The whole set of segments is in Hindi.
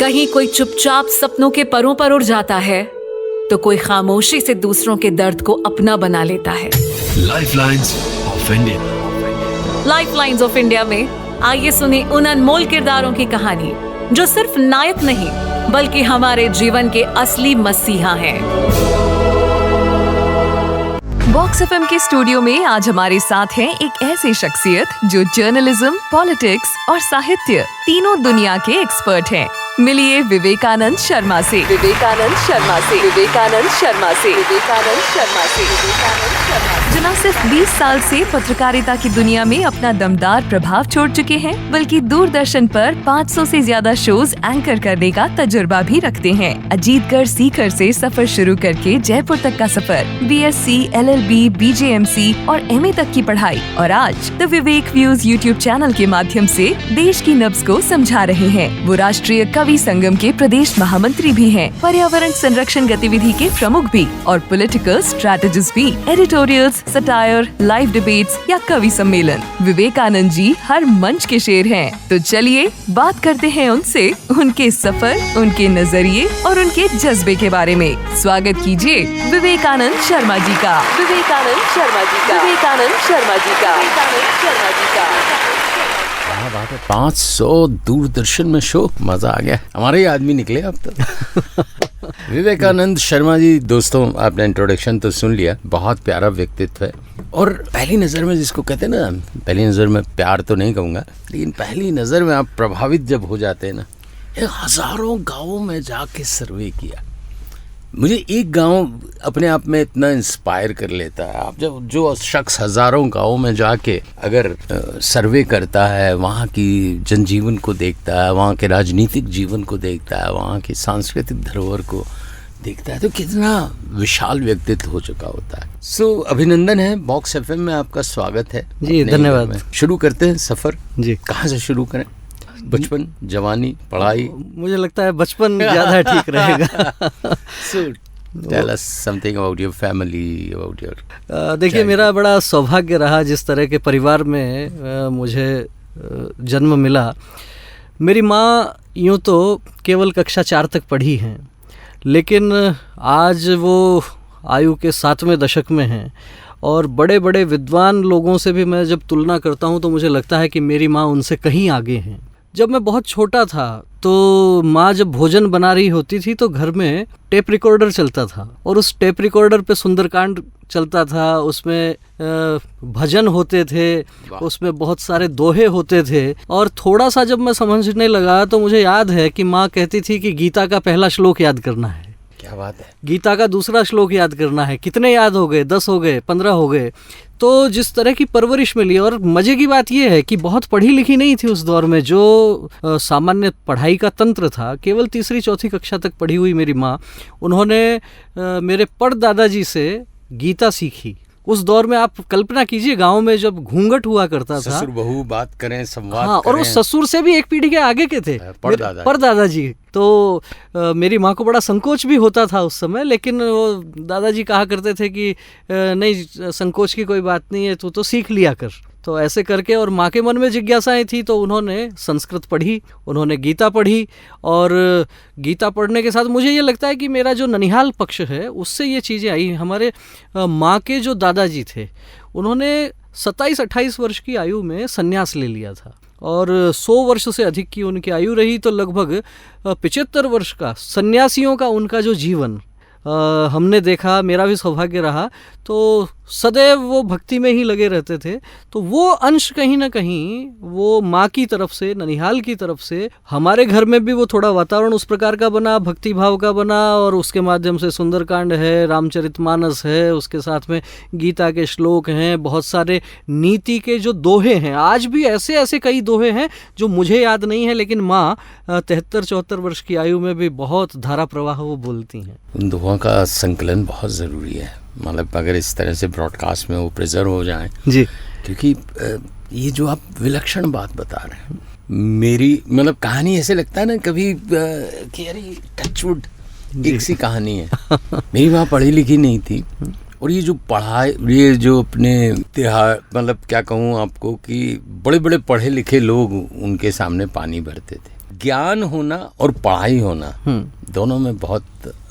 कहीं कोई चुपचाप सपनों के परों पर उड़ जाता है, तो कोई खामोशी से दूसरों के दर्द को अपना बना लेता है। Lifelines of India. Lifelines of India में आइए सुने उन अनमोल किरदारों की कहानी जो सिर्फ नायक नहीं बल्कि हमारे जीवन के असली मसीहा हैं। बॉक्स एफएम के स्टूडियो में आज हमारे साथ हैं एक ऐसे शख्सियत जो जर्नलिज्म, पॉलिटिक्स और साहित्य तीनों दुनिया के एक्सपर्ट हैं। मिलिए विवेकानंद शर्मा से। जो न सिर्फ 20 साल से पत्रकारिता की दुनिया में अपना दमदार प्रभाव छोड़ चुके हैं, बल्कि दूरदर्शन पर 500 से ज्यादा शोज एंकर करने का तजुर्बा भी रखते हैं। अजीतगढ़ सीकर से सफर शुरू करके जयपुर तक का सफर, BSc, LLB, BJMC और MA तक की पढ़ाई, और आज the Vivek views YouTube channel के माध्यम से देश की नब्ज को समझा रहे हैं। वो राष्ट्रीय कवि संगम के प्रदेश महामंत्री भी हैं, पर्यावरण संरक्षण गतिविधि के प्रमुख भी, और पॉलिटिकल स्ट्रेटेजिस्ट भी। एडिटोरियल्स, सटायर, लाइव डिबेट्स या कवि सम्मेलन, विवेकानंद जी हर मंच के शेर हैं। तो चलिए बात करते हैं उनसे, उनके सफर, उनके नजरिए और उनके जज्बे के बारे में। स्वागत कीजिए विवेकानंद शर्मा जी का। 500 दूरदर्शन में शो, मजा आ गया। हमारे ही आदमी निकले अब तो। विवेकानंद शर्मा जी, दोस्तों आपने इंट्रोडक्शन तो सुन लिया, बहुत प्यारा व्यक्तित्व है। और पहली नज़र में जिसको कहते हैं ना, पहली नज़र में प्यार तो नहीं कहूँगा, लेकिन पहली नज़र में आप प्रभावित जब हो जाते हैं ना। हज़ारों गाँवों में जाके सर्वे किया। मुझे एक गांव अपने आप में इतना इंस्पायर कर लेता है। आप जब जो शख्स हज़ारों गाँवों में जाके अगर सर्वे करता है, वहाँ की जनजीवन को देखता है, वहाँ के राजनीतिक जीवन को देखता है, वहाँ की सांस्कृतिक धरोहर को देखता है, तो कितना विशाल व्यक्तित्व हो चुका होता है। सो अभिनंदन है, बॉक्स एफएम में आपका स्वागत है जी। धन्यवाद। शुरू करते हैं सफ़र जी। कहाँ से शुरू करें? बचपन, जवानी, पढ़ाई? मुझे लगता है बचपन ज़्यादा ठीक रहेगा। So, tell us something about your family, about your देखिए, मेरा बड़ा सौभाग्य रहा जिस तरह के परिवार में मुझे जन्म मिला। मेरी माँ यूँ तो केवल कक्षा 4 तक पढ़ी हैं, लेकिन आज वो आयु के 7वें दशक में हैं, और बड़े बड़े विद्वान लोगों से भी मैं जब तुलना करता हूँ तो मुझे लगता है कि मेरी माँ उनसे कहीं आगे हैं। जब मैं बहुत छोटा था तो माँ जब भोजन बना रही होती थी तो घर में टेप रिकॉर्डर चलता था, और उस टेप रिकॉर्डर पे सुंदरकांड चलता था, उसमें भजन होते थे, उसमें बहुत सारे दोहे होते थे। और थोड़ा सा जब मैं समझने लगा तो मुझे याद है कि माँ कहती थी कि गीता का पहला श्लोक याद करना है। क्या बात है। गीता का दूसरा श्लोक याद करना है। कितने याद हो गए? 10 हो गए, 15 हो गए। तो जिस तरह की परवरिश मिली, और मज़े की बात यह है कि बहुत पढ़ी लिखी नहीं थी उस दौर में, जो सामान्य पढ़ाई का तंत्र था। केवल 3री-4थी कक्षा तक पढ़ी हुई मेरी माँ, उन्होंने मेरे परदादाजी से गीता सीखी। उस दौर में आप कल्पना कीजिए, गांव में जब घूंघट हुआ करता था, ससुर बहू बात करें, संवाद हाँ, करें। और उस ससुर से भी एक पीढ़ी के आगे के थे परदादाजी। तो मेरी माँ को बड़ा संकोच भी होता था उस समय, लेकिन वो दादाजी कहा करते थे कि नहीं, संकोच की कोई बात नहीं है, तू तो सीख लिया कर। तो ऐसे करके, और माँ के मन में जिज्ञासाएं थी तो उन्होंने संस्कृत पढ़ी, उन्होंने गीता पढ़ी, और गीता पढ़ने के साथ मुझे ये लगता है कि मेरा जो ननिहाल पक्ष है उससे ये चीज़ें आई। हमारे माँ के जो दादाजी थे, उन्होंने 27-28 वर्ष की आयु में संन्यास ले लिया था, और 100 वर्ष से अधिक की उनकी आयु रही। तो लगभग 75 वर्ष का सन्यासियों का उनका जो जीवन हमने देखा, मेरा भी सौभाग्य रहा। तो सदैव वो भक्ति में ही लगे रहते थे। तो वो अंश कहीं ना कहीं वो माँ की तरफ से, ननिहाल की तरफ से, हमारे घर में भी वो थोड़ा वातावरण उस प्रकार का बना, भक्ति भाव का बना, और उसके माध्यम से सुंदरकांड है, रामचरितमानस है, उसके साथ में गीता के श्लोक हैं, बहुत सारे नीति के जो दोहे हैं। आज भी ऐसे ऐसे कई दोहे हैं जो मुझे याद नहीं है, लेकिन माँ 73-74 वर्ष की आयु में भी बहुत धारा प्रवाह वो बोलती हैं। उन दोहों का संकलन बहुत ज़रूरी है, मतलब अगर इस तरह से ब्रॉडकास्ट में वो प्रिजर्व हो जाएं जी। क्योंकि ये जो आप विलक्षण बात बता रहे हैं, मेरी मतलब कहानी ऐसे लगता है ना कभी कि यार टचवुड एक सी कहानी है। मेरी माँ पढ़ी लिखी नहीं थी, और ये जो पढ़ाई, ये जो अपने इतिहास, मतलब क्या कहूँ आपको कि बड़े बड़े पढ़े लिखे लोग उनके सामने पानी भरते थे। ज्ञान होना और पढ़ाई होना दोनों में बहुत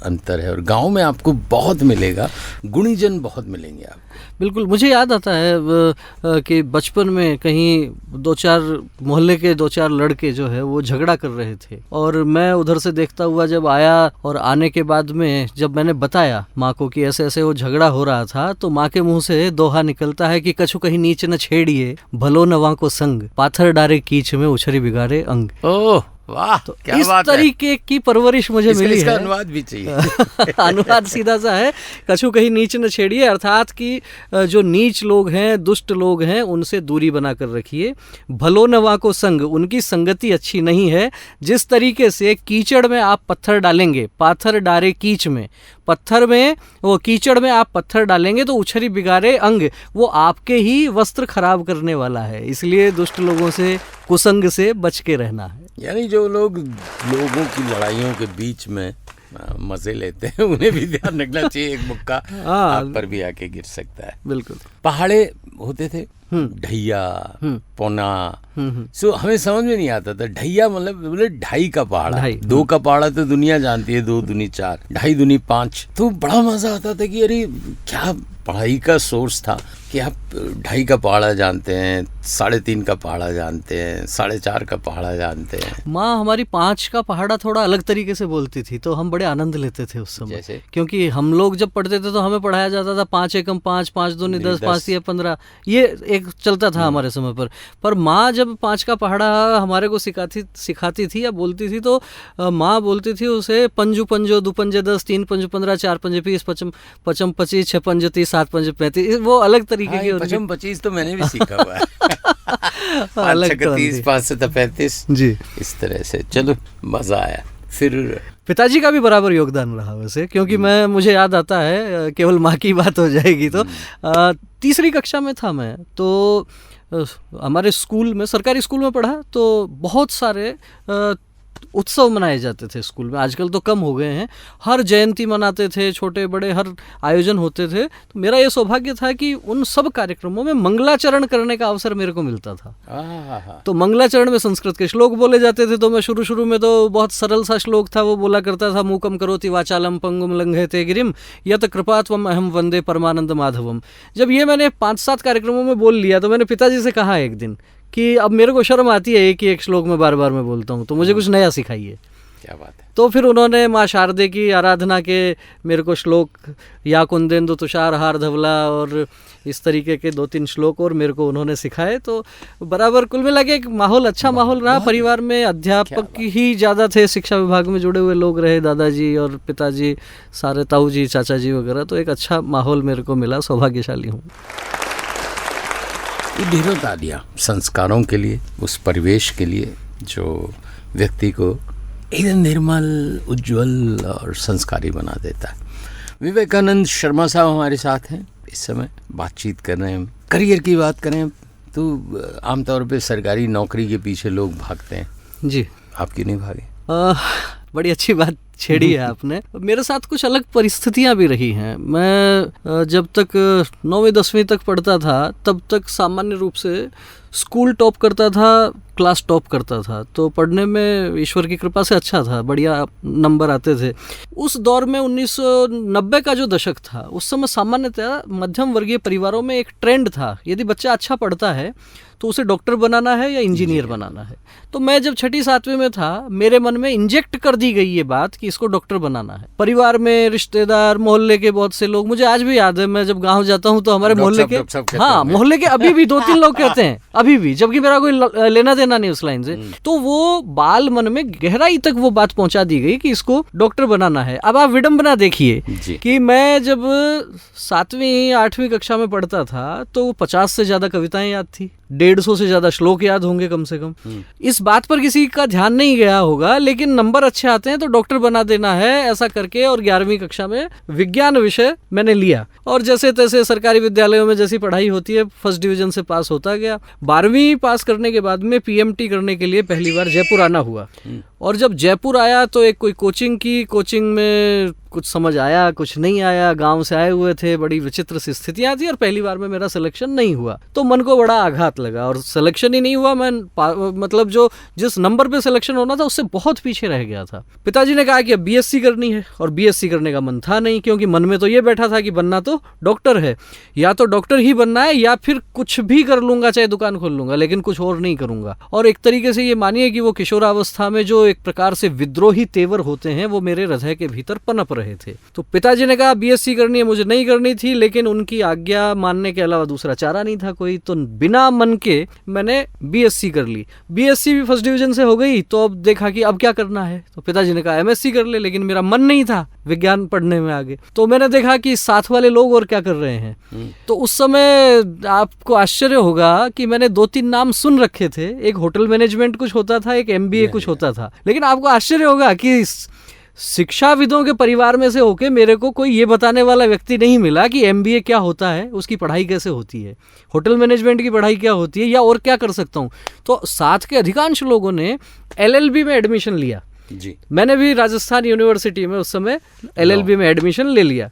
अंतर है, और गांव में आपको बहुत मिलेगा, गुणीजन बहुत मिलेंगे आपको। बिल्कुल, मुझे याद आता है कि बचपन में कहीं 2-4 मोहल्ले के 2-4 लड़के जो है वो झगड़ा कर रहे थे, और मैं उधर से देखता हुआ जब आया, और आने के बाद में जब मैंने बताया माँ को कि ऐसे ऐसे वो झगड़ा हो रहा था, तो माँ के मुंह से दोहा निकलता है कि कछु कहीं नीच न छेड़िए, भलो नवा को संग, पाथर डारे कीच में उछरी बिगाड़े अंग। ओह वाह, तो क्या इस बात तरीके की परवरिश मुझे मिली इसका है। अनुवाद भी चाहिए। अनुवाद सीधा सा है, कछु कहीं नीच न छेड़िए, अर्थात कि जो नीच लोग हैं, दुष्ट लोग हैं, उनसे दूरी बना कर रखिए। भलो नवा को संग, उनकी संगति अच्छी नहीं है। जिस तरीके से कीचड़ में आप पत्थर डालेंगे, पाथर डारे कीच में, पत्थर में वो कीचड़ में आप पत्थर डालेंगे तो उछरी बिगाड़े अंग, वो आपके ही वस्त्र खराब करने वाला है। इसलिए दुष्ट लोगों से, कुसंग से बच के रहना है। यानी जो लोग लोगों की लड़ाइयों के बीच में मजे लेते हैं, उन्हें भी ध्यान रखना चाहिए, एक मुक्का आप पर भी आके गिर सकता है। बिल्कुल। पहाड़े होते थे, ढैया, पौना, सो हमें समझ में नहीं आता था ढैया मतलब बोले ढाई का पहाड़ा, 2 का पहाड़ा तो दुनिया जानती है, 2 दूनी 4, ढाई दूनी 5, तो बड़ा मजा आता था कि अरे क्या पढ़ाई का सोर्स था कि आप 2.5 का पहाड़ा जानते हैं, 3.5 का पहाड़ा जानते हैं, 4.5 का पहाड़ा जानते हैं। माँ हमारी 5 का पहाड़ा थोड़ा अलग तरीके से बोलती थी, तो हम बड़े आनंद लेते थे उस समय। जैसे? क्योंकि हम लोग जब पढ़ते थे तो हमें पढ़ाया जाता था 5 एकम 5, 5 दूनी 10, 5 तिया 15, ये एक चलता था हमारे समय पर माँ जब 5 का पहाड़ा हमारे को सिखाती थी या बोलती थी, तो माँ बोलती थी उसे पंजू पंजो, 2 पंजे 10, 3 पंजो 15, 4 पंजे 20, पचम 25, 6 पंजे 30, 7 पंजे 35, वो अलग तरीके की। 25 तो मैंने भी सीखा हुआ है। 5 5 से 35 जी, इस तरह से। चलो मजा आया। फिर पिताजी का भी बराबर योगदान रहा वैसे, क्योंकि मुझे याद आता है, केवल माँ की बात हो जाएगी तो 3री कक्षा में था मैं, तो हमारे स्कूल में, सरकारी स्कूल में पढ़ा, तो बहुत सारे उत्सव मनाए जाते थे स्कूल में। आजकल तो कम हो गए हैं, हर जयंती मनाते थे, छोटे बड़े हर आयोजन होते थे। तो मेरा ये सौभाग्य था कि उन सब कार्यक्रमों में मंगलाचरण करने का अवसर मेरे को मिलता था। तो मंगलाचरण में संस्कृत के श्लोक बोले जाते थे, तो मैं शुरू में तो बहुत सरल सा श्लोक था, वो बोला करता था, मूकम करोति वाचालम पंगुम लंघयते गिरिम यत कृपात्वम अहम वंदे परमानंद माधवम। जब ये मैंने 5-7 कार्यक्रमों में बोल लिया, तो मैंने पिताजी से कहा एक दिन कि अब मेरे को शर्म आती है कि एक श्लोक में बार बार मैं बोलता हूँ, तो मुझे कुछ नया सिखाइए। क्या बात है। तो फिर उन्होंने माँ शारदे की आराधना के मेरे को श्लोक, या कुंदेंदु तुषार हार धवला, और इस तरीके के 2-3 श्लोक और मेरे को उन्होंने सिखाए। तो बराबर कुल मिला के एक माहौल, अच्छा माहौल रहा। परिवार में अध्यापक ही ज़्यादा थे, शिक्षा विभाग में जुड़े हुए लोग रहे, दादाजी और पिताजी, सारे ताऊ जी, चाचा जी वगैरह, तो एक अच्छा माहौल मेरे को मिला। सौभाग्यशाली हूँ। ढेरों तालियां संस्कारों के लिए, उस परिवेश के लिए जो व्यक्ति को एकदम निर्मल, उज्जवल और संस्कारी बना देता है। विवेकानंद शर्मा साहब हमारे साथ हैं इस समय, बातचीत कर रहे हैं। करियर की बात करें तो आमतौर पे सरकारी नौकरी के पीछे लोग भागते हैं जी, आप क्यों नहीं भागे? बड़ी अच्छी बात छेड़ी है आपने। मेरे साथ कुछ अलग परिस्थितियां भी रही हैं। मैं जब तक 9वीं 10वीं तक पढ़ता था, तब तक सामान्य रूप से स्कूल टॉप करता था, क्लास टॉप करता था, तो पढ़ने में ईश्वर की कृपा से अच्छा था, बढ़िया नंबर आते थे। उस दौर में 1990 का जो दशक था, उस समय सामान्यतः मध्यम वर्गीय परिवारों में एक ट्रेंड था, यदि बच्चा अच्छा पढ़ता है तो उसे डॉक्टर बनाना है या इंजीनियर बनाना है। तो मैं जब 6ठी 7वीं में था, मेरे मन में इंजेक्ट कर दी गई ये बात कि इसको डॉक्टर बनाना है। परिवार में रिश्तेदार, मोहल्ले के बहुत से लोग, मुझे आज भी याद है, मैं जब गाँव जाता हूँ तो हमारे मोहल्ले के, हाँ मोहल्ले के अभी भी 2-3 लोग कहते हैं, अभी भी, जबकि मेरा कोई लेना देना नहीं उस लाइन से। तो वो बाल मन में गहराई तक वो बात पहुंचा दी गई कि इसको डॉक्टर बनाना है। अब आप विडंबना देखिए कि मैं जब 7वीं 8वीं कक्षा में पढ़ता था तो 50 से ज्यादा कविताएं याद थी, 150 से ज्यादा श्लोक याद होंगे कम से कम। इस बात पर किसी का ध्यान नहीं गया होगा, लेकिन नंबर अच्छे आते हैं तो डॉक्टर बना देना है, ऐसा करके। और 11वीं कक्षा में विज्ञान विषय मैंने लिया, और जैसे तैसे सरकारी विद्यालयों में जैसी पढ़ाई होती है, फर्स्ट डिवीजन से पास होता गया। 12वीं पास करने के बाद में पीएमटी करने के लिए पहली बार जयपुर आना हुआ। और जब जयपुर आया तो एक कोई कोचिंग की, कोचिंग में कुछ समझ आया, कुछ नहीं आया, गांव से आए हुए थे, बड़ी विचित्र सी स्थितियां थी और पहली बार में मेरा सिलेक्शन नहीं हुआ। तो मन को बड़ा आघात लगा और सिलेक्शन ही नहीं हुआ। मैं मतलब जो जिस नंबर पे सिलेक्शन होना था उससे बहुत पीछे रह गया था। पिताजी ने कहा कि अब बीएससी करनी है और बीएससी करने का मन था नहीं, क्योंकि मन में तो ये बैठा था कि बनना तो डॉक्टर है, या तो डॉक्टर ही बनना है या फिर कुछ भी कर लूंगा, चाहे दुकान खोल लूंगा, लेकिन कुछ और नहीं करूंगा। और एक तरीके से ये मानिए कि वो किशोरावस्था में जो एक प्रकार से विद्रोही तेवर होते हैं वो मेरे हृदय के भीतर पनप रहे थे। तो पिताजी ने कहा बीएससी करनी है, मुझे नहीं करनी थी, लेकिन उनकी आज्ञा मानने के अलावा दूसरा चारा नहीं था कोई। तो बिना मन के मैंने बीएससी कर ली। बीएससी भी फर्स्ट डिवीजन से हो गई। तो अब देखा कि अब क्या करना है, तो पिताजी ने कहा एमएससी कर ले, लेकिन मेरा मन नहीं था विज्ञान पढ़ने में आगे। तो मैंने देखा कि साथ वाले लोग और क्या कर रहे हैं। तो उस समय आपको आश्चर्य होगा कि मैंने 2-3 नाम सुन रखे थे। एक होटल मैनेजमेंट कुछ होता था, एक एमबीए कुछ होता था। लेकिन आपको आश्चर्य होगा कि शिक्षाविदों के परिवार में से होके मेरे को कोई ये बताने वाला व्यक्ति नहीं मिला कि एमबीए क्या होता है, उसकी पढ़ाई कैसे होती है, होटल मैनेजमेंट की पढ़ाई क्या होती है, या और क्या कर सकता हूँ। तो साथ के अधिकांश लोगों ने एलएलबी में एडमिशन लिया जी। मैंने भी राजस्थान यूनिवर्सिटी में उस समय एलएलबी में एडमिशन ले लिया।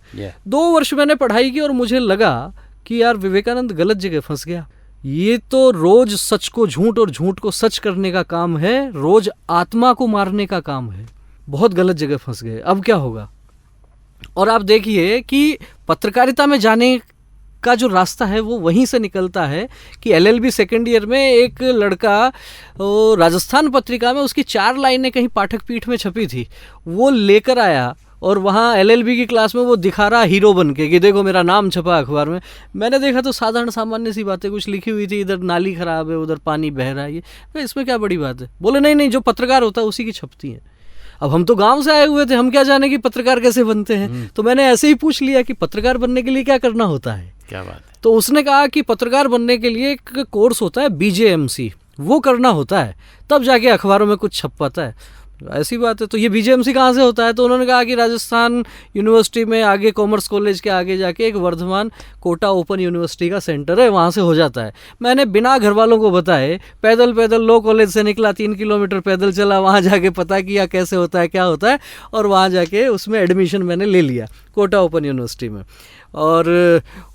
2 वर्ष मैंने पढ़ाई की और मुझे लगा कि यार विवेकानंद गलत जगह फंस गया। ये तो रोज सच को झूठ और झूठ को सच करने का काम है, रोज आत्मा को मारने का काम है। बहुत गलत जगह फंस गए, अब क्या होगा। और आप देखिए कि पत्रकारिता में जाने का जो रास्ता है वो वहीं से निकलता है कि एलएलबी सेकेंड ईयर में एक लड़का राजस्थान पत्रिका में उसकी 4 लाइनें कहीं पाठक पीठ में छपी थी, वो लेकर आया और वहाँ एलएलबी की क्लास में वो दिखा रहा हीरो बन के कि देखो मेरा नाम छपा अखबार में। मैंने देखा तो साधारण सामान्य सी बातें कुछ लिखी हुई थी, इधर नाली खराब है, उधर पानी बह रहा है, ये इसमें क्या बड़ी बात है। बोले नहीं नहीं, जो पत्रकार होता है उसी की छपती है। अब हम तो गांव से आए हुए थे, हम क्या जाने कि पत्रकार कैसे बनते हैं। तो मैंने ऐसे ही पूछ लिया कि पत्रकार बनने के लिए क्या करना होता है। क्या बात है। तो उसने कहा कि पत्रकार बनने के लिए एक कोर्स होता है बीजेएमसी, वो करना होता है, तब जाके अखबारों में कुछ छप पाता है। ऐसी बात है। तो ये बीजेएमसी कहाँ से होता है, तो उन्होंने कहा कि राजस्थान यूनिवर्सिटी में आगे कॉमर्स कॉलेज के आगे जाके एक वर्धमान कोटा ओपन यूनिवर्सिटी का सेंटर है, वहाँ से हो जाता है। मैंने बिना घर वालों को बताए पैदल पैदल लो कॉलेज से निकला, 3 किलोमीटर पैदल चला, वहाँ जाके पता किया कैसे होता है क्या होता है, और वहाँ जाके उसमें एडमिशन मैंने ले लिया कोटा ओपन यूनिवर्सिटी में। और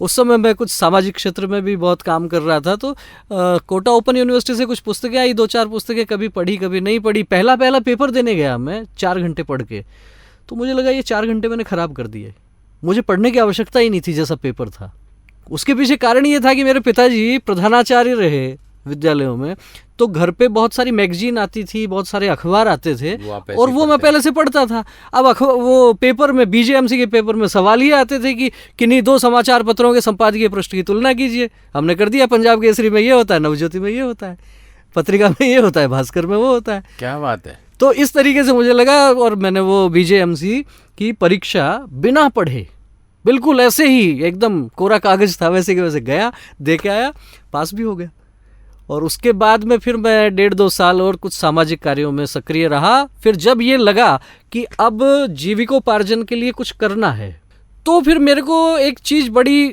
उस समय मैं कुछ सामाजिक क्षेत्र में भी बहुत काम कर रहा था। तो कोटा ओपन यूनिवर्सिटी से कुछ पुस्तकें आई, 2-4 पुस्तकें, कभी पढ़ी कभी नहीं पढ़ी। पहला पेपर देने गया मैं 4 घंटे पढ़ के, तो मुझे लगा ये 4 घंटे मैंने ख़राब कर दिए, मुझे पढ़ने की आवश्यकता ही नहीं थी जैसा पेपर था। उसके पीछे कारण ये था कि मेरे पिताजी प्रधानाचार्य रहे विद्यालयों में, तो घर पे बहुत सारी मैगजीन आती थी, बहुत सारे अखबार आते थे, और वो मैं पहले से पढ़ता था। अब वो पेपर में, बीजेएमसी के पेपर में सवाल ये आते थे कि किन्हीं 2 समाचार पत्रों के संपादकीय पृष्ठ की तुलना कीजिए। हमने कर दिया, पंजाब केसरी में ये होता है, नवज्योति में ये होता है, पत्रिका में ये होता है, भास्कर में वो होता है। क्या बात है। तो इस तरीके से मुझे लगा, और मैंने वो बीजेएमसी की परीक्षा बिना पढ़े, बिल्कुल ऐसे ही एकदम कोरा कागज था वैसे के वैसे गया, दे के आया, पास भी हो गया। और उसके बाद में फिर मैं 1.5-2 साल और कुछ सामाजिक कार्यों में सक्रिय रहा। फिर जब ये लगा कि अब जीविकोपार्जन के लिए कुछ करना है, तो फिर मेरे को एक चीज़ बड़ी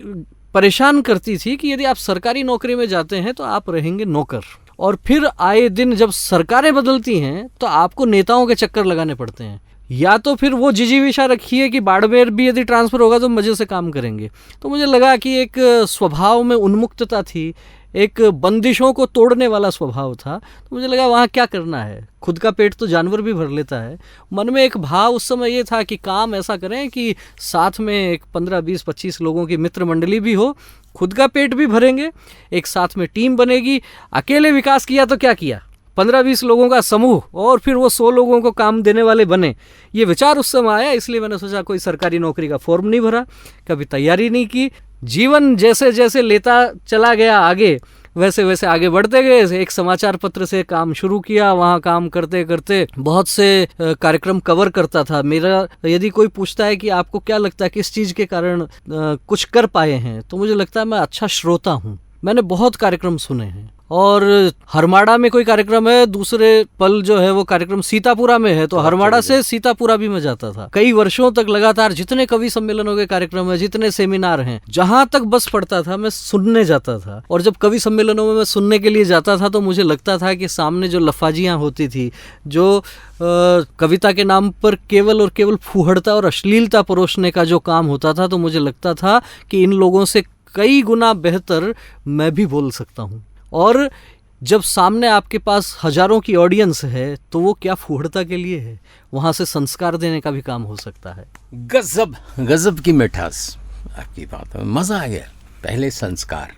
परेशान करती थी कि यदि आप सरकारी नौकरी में जाते हैं तो आप रहेंगे नौकर, और फिर आए दिन जब सरकारें बदलती हैं तो आपको नेताओं के चक्कर लगाने पड़ते हैं। या तो फिर वो जिजीविषा रखी है कि बाड़मेर भी यदि ट्रांसफ़र होगा तो मज़े से काम करेंगे। तो मुझे लगा कि एक स्वभाव में उन्मुक्तता थी, एक बंदिशों को तोड़ने वाला स्वभाव था। तो मुझे लगा वहाँ क्या करना है, खुद का पेट तो जानवर भी भर लेता है। मन में एक भाव उस समय ये था कि काम ऐसा करें कि साथ में एक 15-20-25 लोगों की मित्र मंडली भी हो, खुद का पेट भी भरेंगे, एक साथ में टीम बनेगी। अकेले विकास किया तो क्या किया, 15-20 लोगों का समूह, और फिर वो 100 लोगों को काम देने वाले बने। ये विचार उस समय आया, इसलिए मैंने सोचा कोई सरकारी नौकरी का फॉर्म नहीं भरा, कभी तैयारी नहीं की। जीवन जैसे जैसे लेता चला गया आगे, वैसे वैसे आगे बढ़ते गए। एक समाचार पत्र से काम शुरू किया, वहाँ काम करते करते बहुत से कार्यक्रम कवर करता था। मेरा, यदि कोई पूछता है कि आपको क्या लगता है किस चीज़ के कारण कुछ कर पाए हैं, तो मुझे लगता है मैं अच्छा श्रोता हूँ। मैंने बहुत कार्यक्रम सुने हैं और हरमाड़ा में कोई कार्यक्रम है, दूसरे पल जो है वो कार्यक्रम सीतापुरा में है, तो हरमाड़ा से सीतापुरा भी मैं जाता था। कई वर्षों तक लगातार जितने कवि सम्मेलनों के कार्यक्रम है, जितने सेमिनार हैं, जहां तक बस पड़ता था मैं सुनने जाता था। और जब कवि सम्मेलनों में मैं सुनने के लिए जाता था तो मुझे लगता था कि सामने जो लफाजियाँ होती थी, जो कविता के नाम पर केवल और केवल फूहड़ता और अश्लीलता परोसने का जो काम होता था, तो मुझे लगता था कि इन लोगों से कई गुना बेहतर मैं भी बोल सकता हूँ। और जब सामने आपके पास हजारों की ऑडियंस है तो वो क्या फूहड़ता के लिए है, वहाँ से संस्कार देने का भी काम हो सकता है। गजब गजब की मिठास आपकी बात में, मज़ा आ गया। पहले संस्कार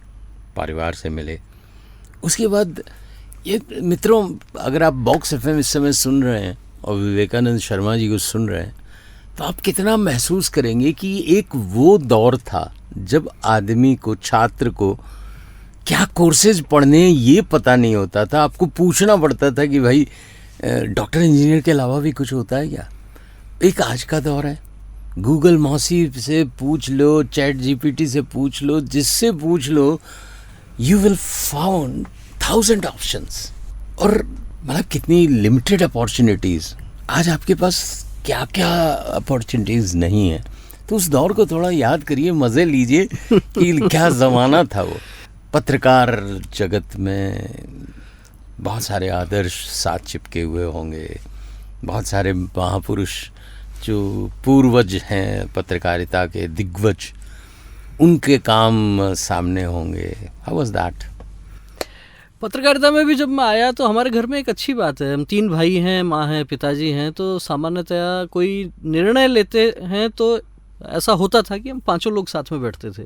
परिवार से मिले, उसके बाद ये मित्रों, अगर आप बॉक्स एफएम इस समय सुन रहे हैं और विवेकानंद शर्मा जी को सुन रहे हैं, तो आप कितना महसूस करेंगे कि एक वो दौर था जब आदमी को, छात्र को क्या कोर्सेज पढ़ने ये पता नहीं होता था। आपको पूछना पड़ता था कि भाई डॉक्टर इंजीनियर के अलावा भी कुछ होता है क्या। एक आज का दौर है, गूगल मौसी से पूछ लो, चैट जीपीटी से पूछ लो, जिससे पूछ लो, यू विल फाउंड 1000 ऑप्शंस। और मतलब कितनी लिमिटेड अपॉर्चुनिटीज़, आज आपके पास क्या क्या अपॉर्चुनिटीज़ नहीं है। तो उस दौर को थोड़ा याद करिए, मज़े लीजिए कि क्या ज़माना था वो। पत्रकार जगत में बहुत सारे आदर्श साथ चिपके हुए होंगे, बहुत सारे महापुरुष जो पूर्वज हैं पत्रकारिता के, दिग्गज, उनके काम सामने होंगे। How was that? पत्रकारिता में भी जब मैं आया तो हमारे घर में एक अच्छी बात है, हम 3 भाई हैं, माँ हैं, पिताजी हैं, तो सामान्यतया कोई निर्णय लेते हैं तो ऐसा होता था कि हम 5 लोग साथ में बैठते थे।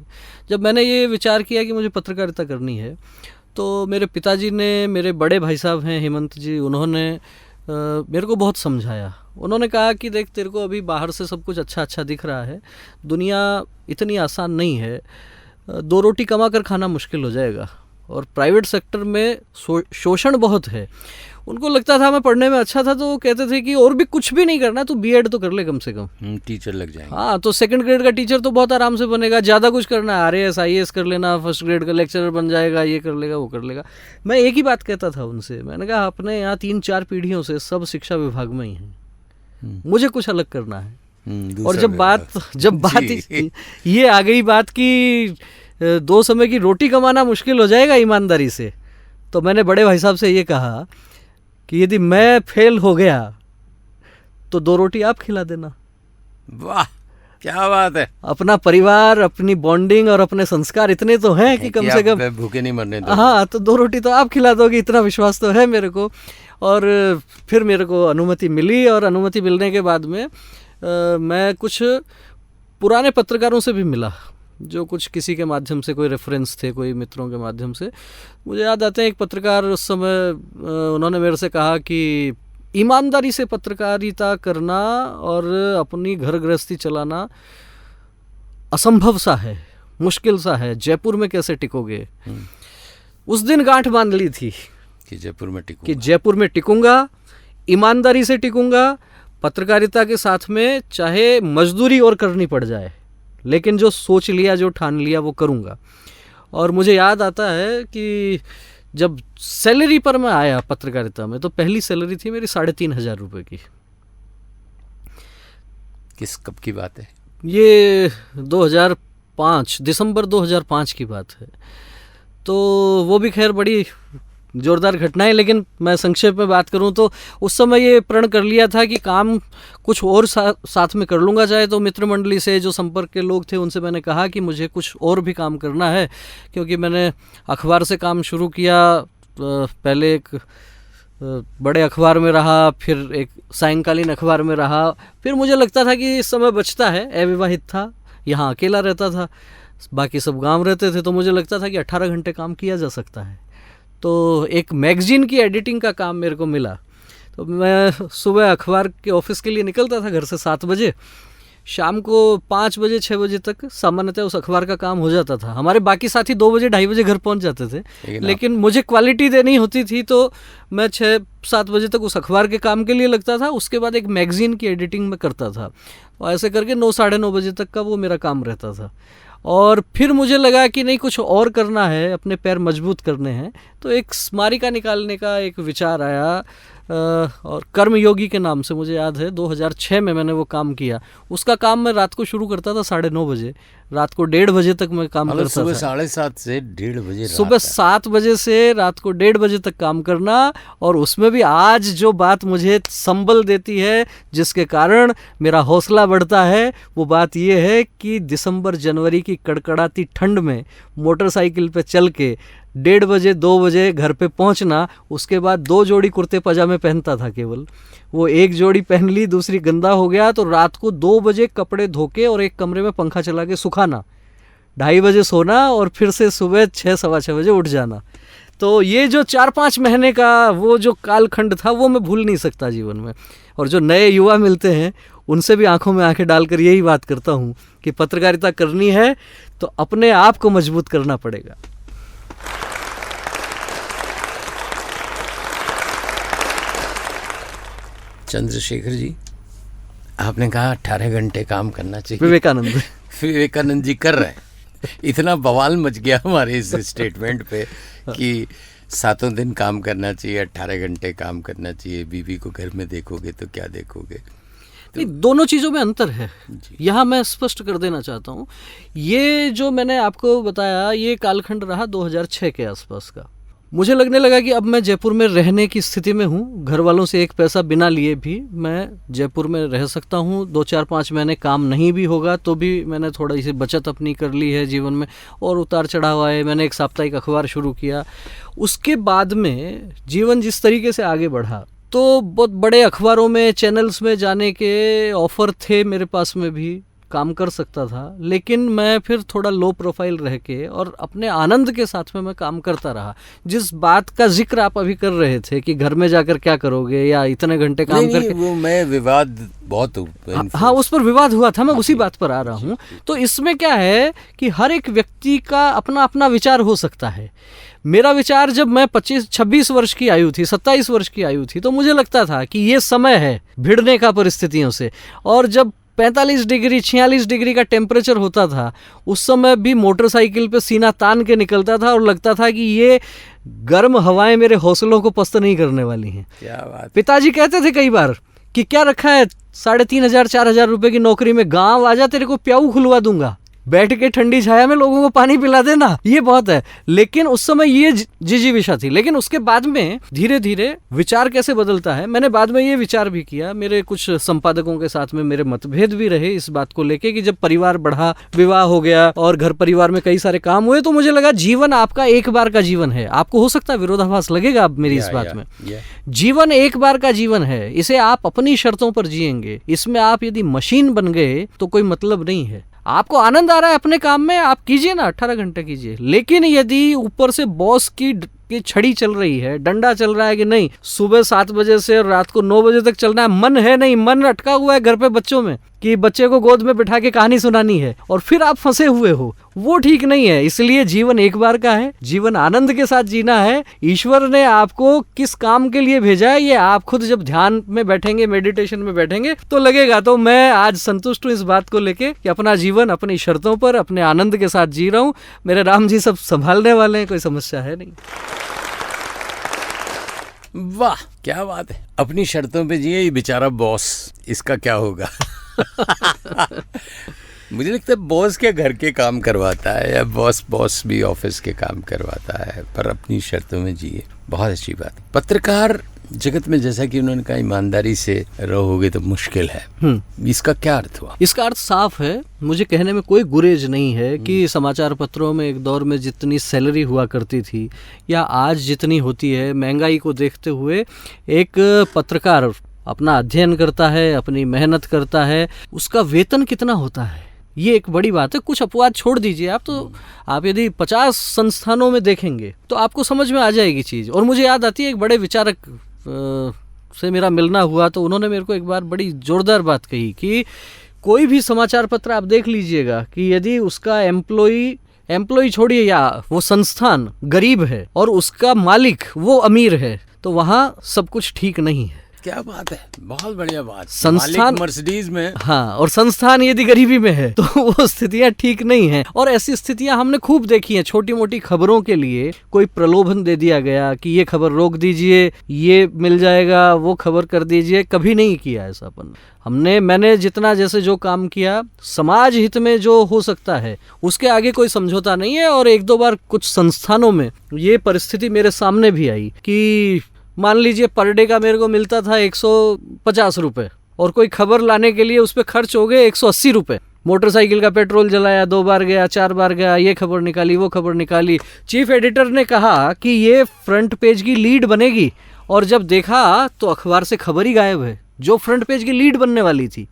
जब मैंने ये विचार किया कि मुझे पत्रकारिता करनी है, तो मेरे पिताजी ने, मेरे बड़े भाई साहब हैं हेमंत जी, उन्होंने मेरे को बहुत समझाया। उन्होंने कहा कि देख, तेरे को अभी बाहर से सब कुछ अच्छा अच्छा दिख रहा है, दुनिया इतनी आसान नहीं है, 2 रोटी कमा कर खाना मुश्किल हो जाएगा, और प्राइवेट सेक्टर में शोषण बहुत है। उनको लगता था मैं पढ़ने में अच्छा था, तो वो कहते थे कि और भी कुछ भी नहीं करना, तो बीएड तो कर ले कम से कम, टीचर लग जाएंगे। हाँ, तो 2nd ग्रेड का टीचर तो बहुत आराम से बनेगा, ज़्यादा कुछ करना है, आरएएस आईएएस कर लेना, 1st ग्रेड का लेक्चरर बन जाएगा, ये कर लेगा वो कर लेगा। मैं एक ही बात कहता था उनसे, मैंने कहा अपने यहाँ 3-4 पीढ़ियों से सब शिक्षा विभाग में ही हैं, मुझे कुछ अलग करना है। और जब बात ये आ गई बात कि 2 समय की रोटी कमाना मुश्किल हो जाएगा ईमानदारी से, तो मैंने बड़े भाई साहब से ये कहा कि यदि मैं फेल हो गया तो 2 रोटी आप खिला देना। वाह, क्या बात है। अपना परिवार, अपनी बॉन्डिंग और अपने संस्कार इतने तो हैं कि कम से कम भूखे नहीं मरने दो। हाँ, तो 2 रोटी तो आप खिला दोगे, इतना विश्वास तो है मेरे को। और फिर मेरे को अनुमति मिली, और अनुमति मिलने के बाद में मैं कुछ पुराने पत्रकारों से भी मिला, जो कुछ किसी के माध्यम से, कोई रेफरेंस थे, कोई मित्रों के माध्यम से। मुझे याद आते हैं एक पत्रकार, उस समय उन्होंने मेरे से कहा कि ईमानदारी से पत्रकारिता करना और अपनी घर गृहस्थी चलाना असंभव सा है, मुश्किल सा है, जयपुर में कैसे टिकोगे। उस दिन गांठ बांध ली थी कि जयपुर में टिकूंगा, ईमानदारी से टिकूंगा, पत्रकारिता के साथ में चाहे मजदूरी और करनी पड़ जाए, लेकिन जो सोच लिया, जो ठान लिया, वो करूँगा। और मुझे याद आता है कि जब सैलरी पर मैं आया पत्रकारिता में, तो पहली सैलरी थी मेरी 3,500 रुपये की। कब की बात है ये? 2005, दिसंबर 2005 की बात है। तो वो भी खैर बड़ी जोरदार घटना है, लेकिन मैं संक्षेप में बात करूं तो उस समय ये प्रण कर लिया था कि काम कुछ और साथ में कर लूँगा। चाहे तो मित्र मंडली से जो संपर्क के लोग थे उनसे मैंने कहा कि मुझे कुछ और भी काम करना है, क्योंकि मैंने अखबार से काम शुरू किया। पहले एक बड़े अखबार में रहा, फिर एक सायंकालीन अखबार में रहा, फिर मुझे लगता था कि इस समय बचता है, अविवाहित था, यहाँ अकेला रहता था, बाकी सब गाँव रहते थे, तो मुझे लगता था कि 18 घंटे काम किया जा सकता है। तो एक मैगजीन की एडिटिंग का काम मेरे को मिला। तो मैं सुबह अखबार के ऑफिस के लिए निकलता था घर से 7 बजे, शाम को 5 बजे 6 बजे तक सामान्यतः उस अखबार का काम हो जाता था। हमारे बाकी साथी 2 बजे 2:30 बजे घर पहुंच जाते थे, लेकिन मुझे क्वालिटी देनी होती थी, तो मैं 6-7 बजे तक उस अखबार के काम के लिए लगता था। उसके बाद एक मैगजीन की एडिटिंग में करता था, और ऐसे करके 9-9:30 बजे तक का वो मेरा काम रहता था। और फिर मुझे लगा कि नहीं, कुछ और करना है, अपने पैर मजबूत करने हैं। तो एक स्मारिका निकालने का एक विचार आया और कर्मयोगी के नाम से, मुझे याद है 2006 में मैंने वो काम किया। उसका काम मैं रात को शुरू करता था 9:30 बजे, रात को 1:30 बजे तक मैं काम करता था। सुबह 7:30 से 1:30 बजे, सुबह 7 बजे से रात को 1:30 बजे तक काम करना। और उसमें भी आज जो बात मुझे संबल देती है, जिसके कारण मेरा हौसला बढ़ता है, वो बात ये है कि दिसंबर जनवरी की कड़कड़ाती ठंड में मोटरसाइकिल पे चल के 1:30 बजे 2 बजे घर पे पहुंचना। उसके बाद 2 जोड़ी कुर्ते पजामे पहनता था केवल, वो एक जोड़ी पहन ली, दूसरी गंदा हो गया, तो रात को 2 बजे कपड़े धोके और एक कमरे में पंखा चला के सुखाना, 2:30 बजे सोना और फिर से सुबह 6 सवा 6 बजे उठ जाना। तो ये जो 4-5 महीने का वो जो कालखंड था, वो मैं भूल नहीं सकता जीवन में। और जो नए युवा मिलते हैं उनसे भी आंखों में आंखें डालकर यही बात करता हूँ कि पत्रकारिता करनी है तो अपने आप को मजबूत करना पड़ेगा। चंद्रशेखर जी, आपने कहा 18 घंटे काम करना चाहिए। विवेकानंद जी कर रहे हैं। इतना बवाल मच गया हमारे इस स्टेटमेंट पे कि 7 दिन काम करना चाहिए, 18 घंटे काम करना चाहिए। बीवी को घर में देखोगे तो क्या देखोगे? नहीं, दोनों चीज़ों में अंतर है, यहाँ मैं स्पष्ट कर देना चाहता हूँ। ये जो मैंने आपको बताया, ये कालखंड रहा 2006 के आसपास का। मुझे लगने लगा कि अब मैं जयपुर में रहने की स्थिति में हूँ, घर वालों से एक पैसा बिना लिए भी मैं जयपुर में रह सकता हूँ। 2-4-5 महीने काम नहीं भी होगा तो भी मैंने थोड़ा सी बचत अपनी कर ली है जीवन में, और उतार चढ़ाव आए। मैंने एक साप्ताहिक अखबार शुरू किया। उसके बाद में जीवन जिस तरीके से आगे बढ़ा, तो बहुत बड़े अखबारों में, चैनल्स में जाने के ऑफ़र थे मेरे पास में भी, काम कर सकता था। लेकिन मैं फिर थोड़ा लो प्रोफाइल रह के और अपने आनंद के साथ में मैं काम करता रहा। जिस बात का जिक्र आप अभी कर रहे थे कि घर में जाकर क्या करोगे या इतने घंटे काम करके, वो मैं विवाद बहुत, हाँ उस पर विवाद हुआ था, मैं उसी बात पर आ रहा हूँ। तो इसमें क्या है कि हर एक व्यक्ति का अपना अपना विचार हो सकता है। मेरा विचार, जब मैं 25-26 वर्ष की आयु थी, 27 वर्ष की आयु थी, तो मुझे लगता था कि ये समय है भिड़ने का परिस्थितियों से। और जब 45 डिग्री 46 डिग्री का टेम्परेचर होता था, उस समय भी मोटरसाइकिल पे सीना तान के निकलता था और लगता था कि ये गर्म हवाएं मेरे हौसलों को पस्त नहीं करने वाली हैं। क्या बात। पिताजी कहते थे कई बार कि क्या रखा है 3,500-4,000 रुपए की नौकरी में, गाँव आजा तेरे को प्याऊ खुलवा दूंगा, बैठ के ठंडी छाया में लोगों को पानी पिला देना, ये बहुत है। लेकिन उस समय ये जिजीविषा थी। लेकिन उसके बाद में धीरे धीरे विचार कैसे बदलता है, मैंने बाद में ये विचार भी किया। मेरे कुछ संपादकों के साथ में मेरे मतभेद भी रहे इस बात को लेके कि जब परिवार बढ़ा, विवाह हो गया और घर परिवार में कई सारे काम हुए, तो मुझे लगा जीवन आपका एक बार का जीवन है। आपको हो सकता है विरोधाभास लगेगा अब मेरी इस बात में। जीवन एक बार का जीवन है, इसे आप अपनी शर्तों पर जिएंगे। इसमें आप यदि मशीन बन गए तो कोई मतलब नहीं है। आपको आनंद आ रहा है अपने काम में, आप कीजिए ना, 18 घंटे कीजिए। लेकिन यदि ऊपर से बॉस की छड़ी चल रही है, डंडा चल रहा है कि नहीं सुबह 7 बजे से रात को 9 बजे तक चलना है, मन है नहीं, मन अटका हुआ है घर पे बच्चों में कि बच्चे को गोद में बिठा के कहानी सुनानी है, और फिर आप फंसे हुए हो, वो ठीक नहीं है। इसलिए जीवन एक बार का है, जीवन आनंद के साथ जीना है। ईश्वर ने आपको किस काम के लिए भेजा है, ये आप खुद जब ध्यान में बैठेंगे, मेडिटेशन में बैठेंगे तो लगेगा। तो मैं आज संतुष्ट हूँ इस बात को लेके कि अपना जीवन अपनी शर्तों पर, अपने आनंद के साथ जी रहा हूँ। मेरे राम जी सब संभालने वाले हैं, कोई समस्या है नहीं। वाह, क्या बात है। अपनी शर्तों पे जिए। ये बेचारा बॉस, इसका क्या होगा? मुझे लगता है बॉस क्या घर के काम करवाता है, या बॉस भी ऑफिस के काम करवाता है, पर अपनी शर्तों में जिए। बहुत अच्छी बात। पत्रकार जगत में, जैसा कि उन्होंने कहा, ईमानदारी से रहोगे तो मुश्किल है। इसका क्या अर्थ हुआ? इसका अर्थ साफ है, मुझे कहने में कोई गुरेज नहीं है कि समाचार पत्रों में एक दौर में जितनी सैलरी हुआ करती थी या आज जितनी होती है, महंगाई को देखते हुए एक पत्रकार अपना अध्ययन करता है, अपनी मेहनत करता है, उसका वेतन कितना होता है, ये एक बड़ी बात है। कुछ अपवाद छोड़ दीजिए आप, तो आप यदि 50 संस्थानों में देखेंगे तो आपको समझ में आ जाएगी चीज़। और मुझे याद आती है, एक बड़े विचारक से मेरा मिलना हुआ तो उन्होंने मेरे को एक बार बड़ी जोरदार बात कही कि कोई भी समाचार पत्र आप देख लीजिएगा कि यदि उसका एम्प्लॉय छोड़िए, या वो संस्थान गरीब है और उसका मालिक वो अमीर है, तो वहाँ सब कुछ ठीक नहीं है। क्या बात है, बहुत बढ़िया बात। संस्थान मर्सिडीज में, हाँ, और संस्थान यदि गरीबी में है तो वो स्थितियां ठीक नहीं है। और ऐसी स्थितियां हमने खूब देखी हैं। छोटी मोटी खबरों के लिए कोई प्रलोभन दे दिया गया कि ये खबर रोक दीजिए, ये मिल जाएगा, वो खबर कर दीजिए। कभी नहीं किया ऐसा अपन। मैंने जितना जैसे जो काम किया समाज हित में जो हो सकता है उसके आगे कोई समझौता नहीं है। और एक दो बार कुछ संस्थानों में ये परिस्थिति मेरे सामने भी आई कि मान लीजिए पर डे का मेरे को मिलता था 150 रुपये और कोई खबर लाने के लिए उस पर खर्च हो गए 180 रुपये। मोटरसाइकिल का पेट्रोल जलाया, 2 बार गया, 4 बार गया, ये खबर निकाली, वो खबर निकाली। चीफ एडिटर ने कहा कि ये फ्रंट पेज की लीड बनेगी, और जब देखा तो अखबार से खबर ही गायब है जो फ्रंट पेज की लीड बनने वाली थी।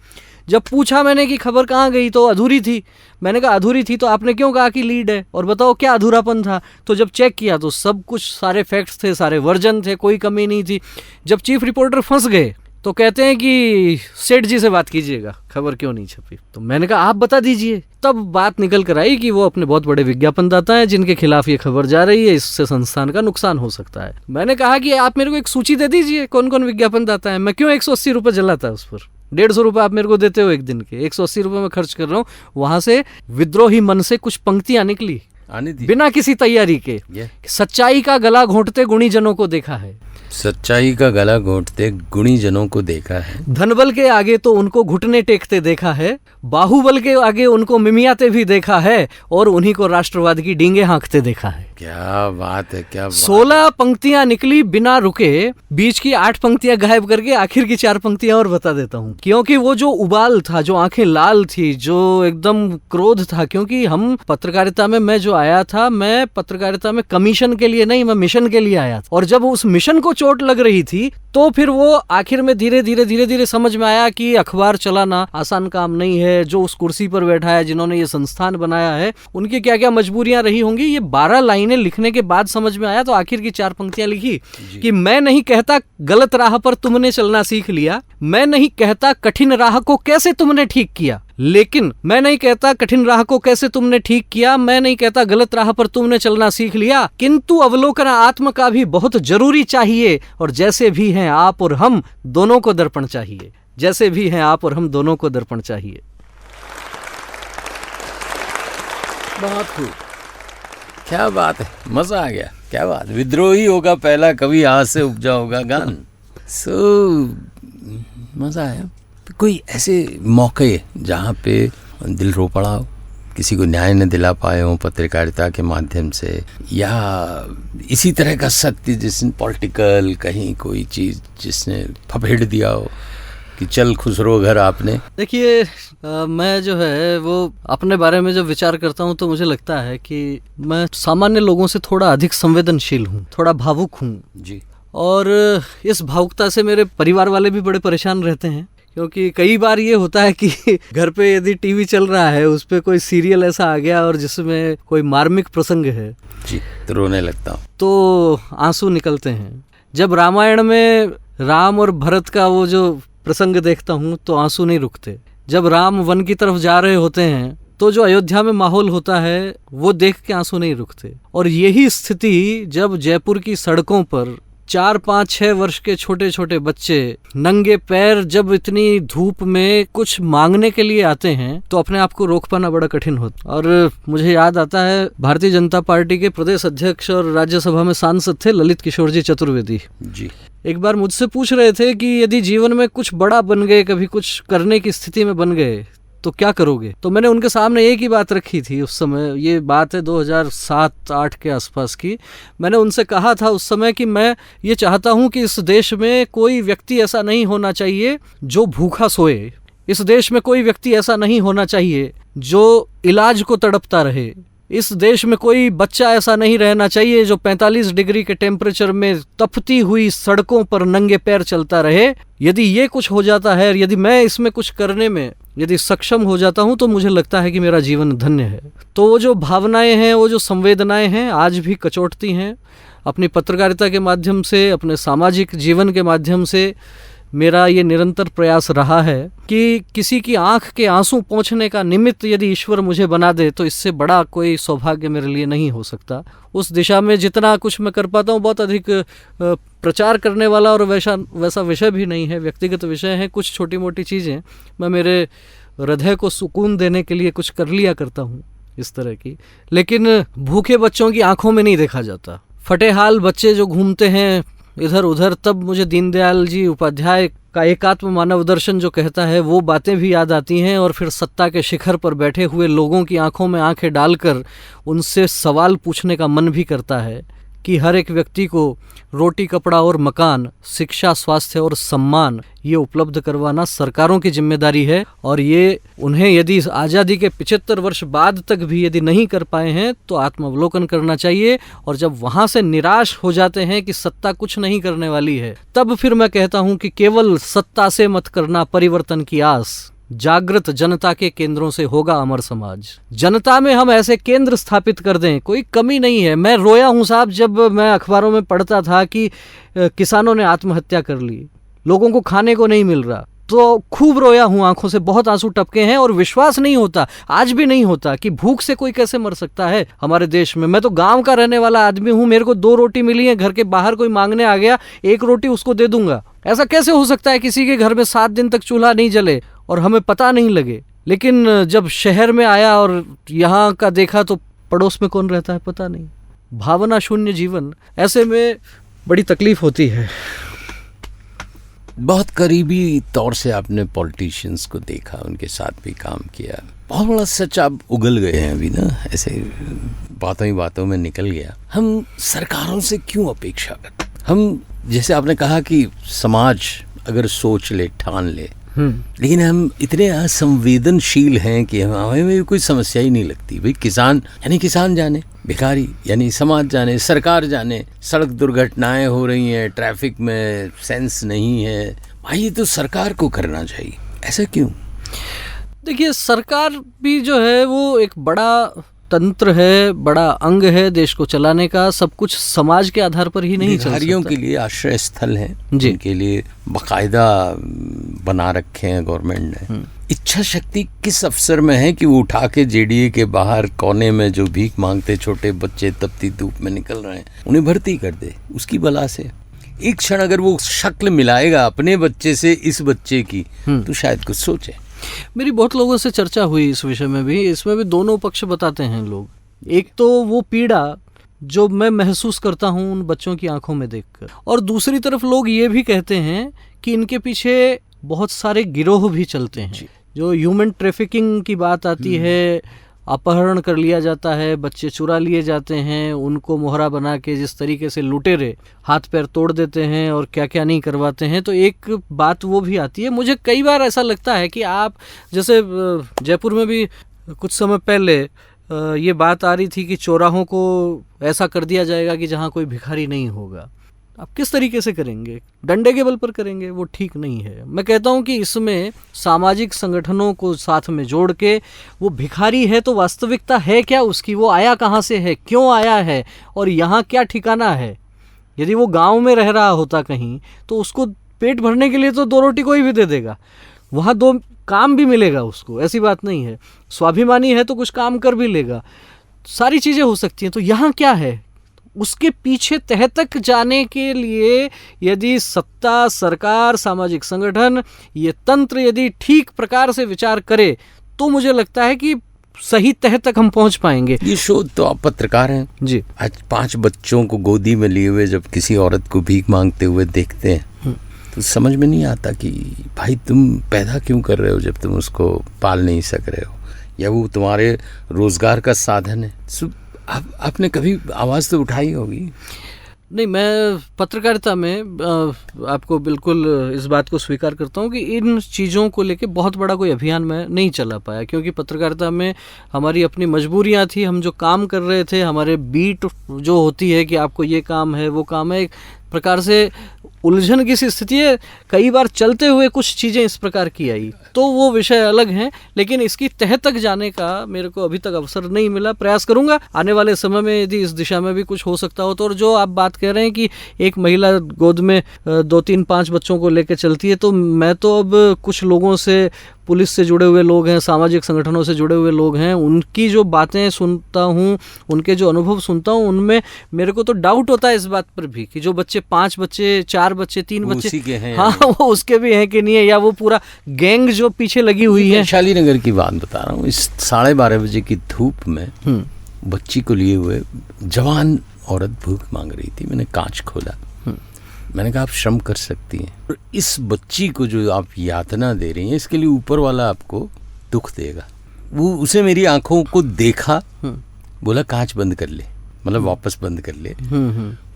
जब पूछा मैंने कि खबर कहाँ गई तो अधूरी थी। मैंने कहा अधूरी थी तो आपने क्यों कहा कि लीड है, और बताओ क्या अधूरापन था। तो जब चेक किया तो सब कुछ, सारे फैक्ट्स थे, सारे वर्जन थे, कोई कमी नहीं थी। जब चीफ रिपोर्टर फंस गए तो कहते हैं कि सेठ जी से बात कीजिएगा, खबर क्यों नहीं छपी। तो मैंने कहा आप बता दीजिए। तब बात निकल कर आई कि वो अपने बहुत बड़े विज्ञापनदाता हैं जिनके खिलाफ ये खबर जा रही है, इससे संस्थान का नुकसान हो सकता है। मैंने कहा कि आप मेरे को एक सूची दे दीजिए कौन कौन विज्ञापनदाता है, मैं क्यों 180 रुपये जलाता है उस पर। 150 रुपये आप मेरे को देते हो एक दिन के, 180 रुपये में खर्च कर रहा हूँ। वहां से विद्रोही मन से कुछ पंक्तियां निकली बिना किसी तैयारी के। सच्चाई का गला घोंटते गुणीजनों को देखा है, सच्चाई का गला घोंटते गुणीजनों को देखा है। धनबल के आगे तो उनको घुटने टेकते देखा है, बाहुबल के आगे उनको मिमियाते भी देखा है, और उन्हीं को राष्ट्रवाद की डींगे हाँकते देखा है। क्या बात है, क्या बात। 16 पंक्तियां निकली बिना रुके, बीच की 8 पंक्तियां गायब करके आखिर की 4 पंक्तियां और बता देता हूँ। क्योंकि वो जो उबाल था, जो आंखें लाल थी, जो एकदम क्रोध था, क्योंकि हम पत्रकारिता में, मैं जो आया था, मैं पत्रकारिता में कमीशन के लिए नहीं, मैं मिशन के लिए आया था। और जब उस मिशन को चोट लग रही थी तो फिर वो आखिर में धीरे धीरे समझ में आया कि अखबार चलाना आसान काम नहीं है। जो उस कुर्सी पर बैठा है, जिन्होंने ये संस्थान बनाया है, उनकी क्या क्या मजबूरियां रही होंगी। ये 12 लाइनें लिखने के बाद समझ में आया। तो आखिर की 4 पंक्तियां लिखी कि मैं नहीं कहता गलत राह पर तुमने चलना सीख लिया, मैं नहीं कहता कठिन राह को कैसे तुमने ठीक किया, लेकिन मैं नहीं कहता कठिन राह को कैसे तुमने ठीक किया, मैं नहीं कहता गलत राह पर तुमने चलना सीख लिया, किंतु अवलोकन आत्म का भी बहुत जरूरी चाहिए, और जैसे भी हैं आप और हम दोनों को दर्पण चाहिए। जैसे भी हैं आप और हम दोनों को दर्पण चाहिए। बहुत खूब, क्या बात है, मजा आ गया। क्या बात, विद्रोही होगा पहला कवि, आज से उपजा होगा गान। मजा आया। कोई ऐसे मौके जहाँ पे दिल रो पड़ा हो, किसी को न्याय न दिला पाए हो पत्रकारिता के माध्यम से, या इसी तरह का सत्य जिसने पॉलिटिकल कहीं कोई चीज़ जिसने फफेड़ दिया हो कि चल खुसरो घर आपने। देखिए, मैं जो है वो अपने बारे में जब विचार करता हूँ तो मुझे लगता है कि मैं सामान्य लोगों से थोड़ा अधिक संवेदनशील हूँ, थोड़ा भावुक हूँ जी। और इस भावुकता से मेरे परिवार वाले भी बड़े परेशान रहते हैं, क्योंकि कई बार ये होता है कि घर पे यदि टीवी चल रहा है, उस पे कोई सीरियल ऐसा आ गया और जिसमें कोई मार्मिक प्रसंग है जी, तो रोने लगता हूँ, तो आंसू निकलते हैं। जब रामायण में राम और भरत का वो जो प्रसंग देखता हूँ तो आंसू नहीं रुकते। जब राम वन की तरफ जा रहे होते हैं तो जो अयोध्या में माहौल होता है वो देख के आंसू नहीं रुकते। और यही स्थिति जब जयपुर की सड़कों पर 4, 5, 6 वर्ष के छोटे छोटे बच्चे नंगे पैर जब इतनी धूप में कुछ मांगने के लिए आते हैं तो अपने आप को रोक पाना बड़ा कठिन होता। और मुझे याद आता है, भारतीय जनता पार्टी के प्रदेश अध्यक्ष और राज्यसभा में सांसद थे ललित किशोर जी चतुर्वेदी जी। एक बार मुझसे पूछ रहे थे कि यदि जीवन में कुछ बड़ा बन गए, कभी कुछ करने की स्थिति में बन गए तो क्या करोगे। तो मैंने उनके सामने एक ही बात रखी थी उस समय, ये बात है 2007-8 के आसपास की। मैंने उनसे कहा था उस समय कि मैं ये चाहता हूं कि इस देश में कोई व्यक्ति ऐसा नहीं होना चाहिए जो भूखा सोए, इस देश में कोई व्यक्ति ऐसा नहीं होना चाहिए जो इलाज को तड़पता रहे, इस देश में कोई बच्चा ऐसा नहीं रहना चाहिए जो 45 डिग्री के टेम्परेचर में तपती हुई सड़कों पर नंगे पैर चलता रहे। यदि ये कुछ हो जाता है, यदि मैं इसमें कुछ करने में यदि सक्षम हो जाता हूं तो मुझे लगता है कि मेरा जीवन धन्य है। तो वो जो भावनाएं हैं, वो जो संवेदनाएं हैं, आज भी कचोटती हैं। अपनी पत्रकारिता के माध्यम से, अपने सामाजिक जीवन के माध्यम से मेरा ये निरंतर प्रयास रहा है कि किसी की आंख के आंसू पोंछने का निमित्त यदि ईश्वर मुझे बना दे तो इससे बड़ा कोई सौभाग्य मेरे लिए नहीं हो सकता। उस दिशा में जितना कुछ मैं कर पाता हूँ, बहुत अधिक प्रचार करने वाला और वैसा विषय भी नहीं है, व्यक्तिगत विषय है। कुछ छोटी मोटी चीज़ें मैं मेरे हृदय को सुकून देने के लिए कुछ कर लिया करता हूँ इस तरह की, लेकिन भूखे बच्चों की आंखों में नहीं देखा जाता। फटेहाल बच्चे जो घूमते हैं इधर उधर, तब मुझे दीनदयाल जी उपाध्याय का एकात्म मानव दर्शन जो कहता है वो बातें भी याद आती हैं। और फिर सत्ता के शिखर पर बैठे हुए लोगों की आंखों में आंखें डालकर उनसे सवाल पूछने का मन भी करता है कि हर एक व्यक्ति को रोटी, कपड़ा और मकान, शिक्षा, स्वास्थ्य और सम्मान ये उपलब्ध करवाना सरकारों की जिम्मेदारी है। और ये उन्हें यदि आज़ादी के 75 वर्ष बाद तक भी यदि नहीं कर पाए हैं तो आत्मावलोकन करना चाहिए। और जब वहाँ से निराश हो जाते हैं कि सत्ता कुछ नहीं करने वाली है, तब फिर मैं कहता हूँ कि केवल सत्ता से मत करना परिवर्तन की आस, जागृत जनता के केंद्रों से होगा अमर समाज। जनता में हम ऐसे केंद्र स्थापित कर दें, कोई कमी नहीं है। मैं रोया हूं साहब जब मैं अखबारों में पढ़ता था कि किसानों ने आत्महत्या कर ली, लोगों को खाने को नहीं मिल रहा, तो खूब रोया हूं, आंखों से बहुत आंसू टपके हैं। और विश्वास नहीं होता, आज भी नहीं होता कि भूख से कोई कैसे मर सकता है हमारे देश में। मैं तो गांव का रहने वाला आदमी हूं, मेरे को 2 रोटी मिली है, घर के बाहर कोई मांगने आ गया 1 रोटी उसको दे दूंगा। ऐसा कैसे हो सकता है किसी के घर में 7 दिन तक चूल्हा नहीं जले और हमें पता नहीं लगे। लेकिन जब शहर में आया और यहाँ का देखा तो पड़ोस में कौन रहता है पता नहीं। भावना शून्य जीवन, ऐसे में बड़ी तकलीफ होती है। बहुत करीबी तौर से आपने पॉलिटिशियंस को देखा, उनके साथ भी काम किया। बहुत बड़ा सच आप उगल गए हैं अभी ना, ऐसे बातों ही बातों में निकल गया। हम सरकारों से क्यों अपेक्षा करते? हम जैसे आपने कहा कि समाज अगर सोच ले, ठान ले, लेकिन हम इतने असंवेदनशील हैं कि हमें भी कोई समस्या ही नहीं लगती। भाई किसान यानी किसान जाने, भिखारी यानी समाज जाने, सरकार जाने, सड़क दुर्घटनाएं हो रही हैं, ट्रैफिक में सेंस नहीं है, भाई ये तो सरकार को करना चाहिए। ऐसा क्यों? देखिए, सरकार भी जो है वो एक बड़ा तंत्र है, बड़ा अंग है देश को चलाने का। सब कुछ समाज के आधार पर ही नहीं चल सकता। भिखारियों के लिए आश्रय स्थल है, जिनके लिए बाकायदा बना रखे हैं गवर्नमेंट ने। इच्छा शक्ति किस अफसर में है कि वो उठा के जेडीए के बाहर कोने में जो भीख मांगते छोटे बच्चे तपती धूप में निकल रहे हैं उन्हें भर्ती कर दे उसकी बला से। एक क्षण अगर वो शक्ल मिलाएगा अपने बच्चे से इस बच्चे की तो शायद कुछ सोचे। मेरी बहुत लोगों से चर्चा हुई इस विषय में भी, इसमें भी दोनों पक्ष बताते हैं लोग। एक तो वो पीड़ा जो मैं महसूस करता हूँ उन बच्चों की आंखों में देखकर, और दूसरी तरफ लोग ये भी कहते हैं कि इनके पीछे बहुत सारे गिरोह भी चलते हैं। जो ह्यूमन ट्रैफिकिंग की बात आती है, अपहरण कर लिया जाता है, बच्चे चुरा लिए जाते हैं, उनको मोहरा बना के जिस तरीके से लुटेरे हाथ पैर तोड़ देते हैं और क्या क्या नहीं करवाते हैं, तो एक बात वो भी आती है। मुझे कई बार ऐसा लगता है कि आप जैसे जयपुर में भी कुछ समय पहले ये बात आ रही थी कि चौराहों को ऐसा कर दिया जाएगा कि जहाँ कोई भिखारी नहीं होगा। आप किस तरीके से करेंगे? डंडे के बल पर करेंगे, वो ठीक नहीं है। मैं कहता हूँ कि इसमें सामाजिक संगठनों को साथ में जोड़ के, वो भिखारी है तो वास्तविकता है क्या उसकी, वो आया कहाँ से है, क्यों आया है और यहाँ क्या ठिकाना है। यदि वो गांव में रह रहा होता कहीं तो उसको पेट भरने के लिए तो 2 रोटी कोई भी दे देगा, वहाँ 2 काम भी मिलेगा उसको, ऐसी बात नहीं है। स्वाभिमानी है तो कुछ काम कर भी लेगा, सारी चीज़ें हो सकती हैं। तो यहाँ क्या है, उसके पीछे तह तक जाने के लिए यदि सत्ता, सरकार, सामाजिक संगठन, ये तंत्र यदि ठीक प्रकार से विचार करे तो मुझे लगता है कि सही तह तक हम पहुंच पाएंगे। ये शोध तो आप पत्रकार हैं जी। आज 5 बच्चों को गोदी में लिए हुए जब किसी औरत को भीख मांगते हुए देखते हैं तो समझ में नहीं आता कि भाई तुम पैदा क्यों कर रहे हो जब तुम उसको पाल नहीं सक रहे हो, या वो तुम्हारे रोजगार का साधन है। आपने कभी आवाज़ तो उठाई होगी? नहीं, मैं पत्रकारिता में आपको बिल्कुल इस बात को स्वीकार करता हूँ कि इन चीज़ों को लेके बहुत बड़ा कोई अभियान मैं नहीं चला पाया, क्योंकि पत्रकारिता में हमारी अपनी मजबूरियाँ थी। हम जो काम कर रहे थे, हमारे बीट जो होती है कि आपको ये काम है वो काम है, प्रकार से उलझन की सी स्थिति है, कई बार चलते हुए कुछ चीज़ें इस प्रकार की आई, तो वो विषय अलग हैं, लेकिन इसकी तह तक जाने का मेरे को अभी तक अवसर नहीं मिला। प्रयास करूंगा आने वाले समय में यदि इस दिशा में भी कुछ हो सकता हो तो। और जो आप बात कह रहे हैं कि एक महिला गोद में 2, 3, 5 बच्चों को लेकर चलती है, तो मैं तो अब कुछ लोगों से, पुलिस से जुड़े हुए लोग हैं, सामाजिक संगठनों से जुड़े हुए लोग हैं, उनकी जो बातें सुनता हूँ, उनके जो अनुभव सुनता हूँ, उनमें मेरे को तो डाउट होता है इस बात पर भी कि जो बच्चे 5 बच्चे, 4 बच्चे, 3 बच्चे के हैं, हाँ वो उसके भी हैं कि नहीं है, या वो पूरा गैंग जो पीछे लगी हुई है। वैशाली नगर की बात बता रहा हूँ, इस 12:30 बजे की धूप में बच्ची को लिए हुए जवान औरत भूख मांग रही थी। मैंने कांच खोला, मैंने कहा आप श्रम कर सकती हैं, और इस बच्ची को जो आप यातना दे रही हैं इसके लिए ऊपर वाला आपको दुख देगा। वो उसे मेरी आंखों को देखा, बोला कांच बंद कर ले, मतलब वापस बंद कर ले।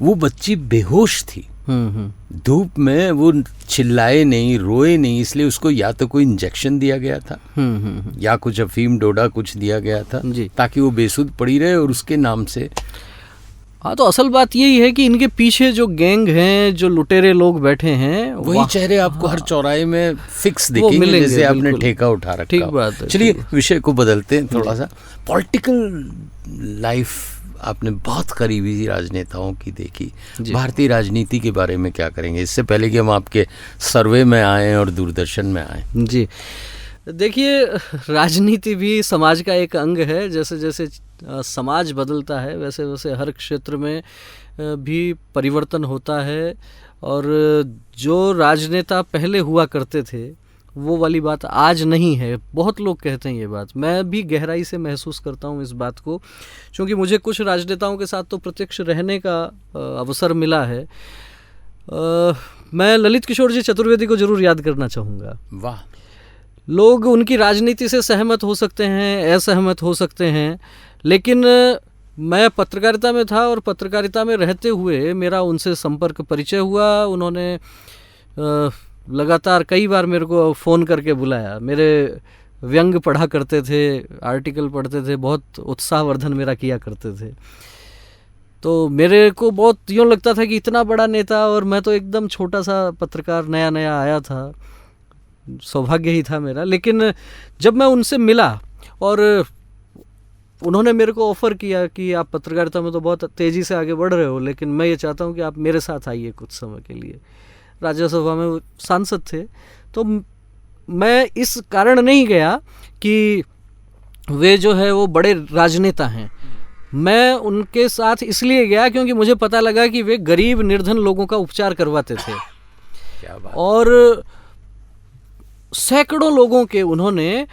वो बच्ची बेहोश थी, धूप में वो चिल्लाए नहीं, रोए नहीं, इसलिए उसको या तो कोई इंजेक्शन दिया गया था या कुछ अफीम डोडा कुछ दिया गया था ताकि वो बेसुध पड़ी रहे और उसके नाम से। हाँ, तो असल बात यही है कि इनके पीछे जो गैंग हैं, जो लुटेरे लोग बैठे हैं, वही चेहरे आपको हर चौराहे में फिक्स दिखेंगे, जैसे आपने ठेका उठा रखा। ठीक बात है। चलिए विषय को बदलते हैं थोड़ा सा। पॉलिटिकल लाइफ आपने बहुत करीबी राजनेताओं की देखी, भारतीय राजनीति के बारे में क्या करेंगे इससे पहले कि हम आपके सर्वे में आए और दूरदर्शन में आए? जी देखिए, राजनीति भी समाज का एक अंग है। जैसे जैसे समाज बदलता है वैसे वैसे हर क्षेत्र में भी परिवर्तन होता है, और जो राजनेता पहले हुआ करते थे वो वाली बात आज नहीं है। बहुत लोग कहते हैं ये बात, मैं भी गहराई से महसूस करता हूँ इस बात को, क्योंकि मुझे कुछ राजनेताओं के साथ तो प्रत्यक्ष रहने का अवसर मिला है। मैं ललित किशोर जी चतुर्वेदी को जरूर याद करना चाहूँगा। वाह। लोग उनकी राजनीति से सहमत हो सकते हैं, असहमत हो सकते हैं, लेकिन मैं पत्रकारिता में था और पत्रकारिता में रहते हुए मेरा उनसे संपर्क परिचय हुआ। उन्होंने लगातार कई बार मेरे को फ़ोन करके बुलाया, मेरे व्यंग पढ़ा करते थे, आर्टिकल पढ़ते थे, बहुत उत्साहवर्धन मेरा किया करते थे। तो मेरे को बहुत यूँ लगता था कि इतना बड़ा नेता और मैं तो एकदम छोटा सा पत्रकार, नया नया आया था, सौभाग्य ही था मेरा। लेकिन जब मैं उनसे मिला और उन्होंने मेरे को ऑफ़र किया कि आप पत्रकारिता में तो बहुत तेज़ी से आगे बढ़ रहे हो, लेकिन मैं ये चाहता हूँ कि आप मेरे साथ आइए कुछ समय के लिए। राज्यसभा में वो सांसद थे, तो मैं इस कारण नहीं गया कि वे जो है वो बड़े राजनेता हैं, मैं उनके साथ इसलिए गया क्योंकि मुझे पता लगा कि वे गरीब निर्धन लोगों का उपचार करवाते थे। क्या बात। और सैकड़ों लोगों के उन्होंने,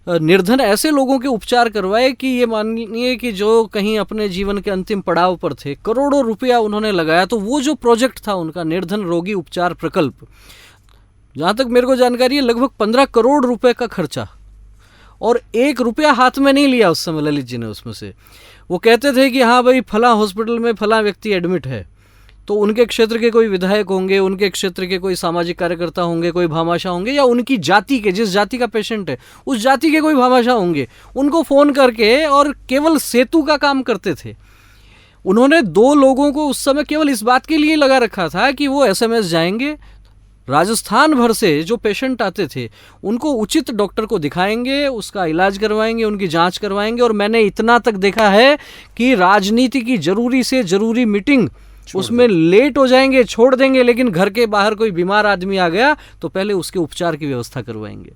निर्धन ऐसे लोगों के उपचार करवाए कि ये मानिए कि जो कहीं अपने जीवन के अंतिम पड़ाव पर थे, करोड़ों रुपया उन्होंने लगाया। तो वो जो प्रोजेक्ट था उनका, निर्धन रोगी उपचार प्रकल्प, जहाँ तक मेरे को जानकारी है लगभग 15 करोड़ रुपए का खर्चा, और 1 रुपया हाथ में नहीं लिया उस समय ललित जी ने उसमें से। वो कहते थे कि हाँ भाई फला हॉस्पिटल में फला व्यक्ति एडमिट है, तो उनके क्षेत्र के कोई विधायक होंगे, उनके क्षेत्र के कोई सामाजिक कार्यकर्ता होंगे, कोई भामाशाह होंगे, या उनकी जाति के, जिस जाति का पेशेंट है उस जाति के कोई भामाशाह होंगे, उनको फ़ोन करके, और केवल सेतु का काम करते थे। उन्होंने 2 लोगों को उस समय केवल इस बात के लिए लगा रखा था कि वो SMS जाएंगे, राजस्थान भर से जो पेशेंट आते थे उनको उचित डॉक्टर को दिखाएंगे, उसका इलाज करवाएंगे, उनकी जांच करवाएंगे। और मैंने इतना तक देखा है कि राजनीति की जरूरी से जरूरी मीटिंग उसमें लेट हो जाएंगे, छोड़ देंगे, लेकिन घर के बाहर कोई बीमार आदमी आ गया तो पहले उसके उपचार की व्यवस्था करवाएंगे।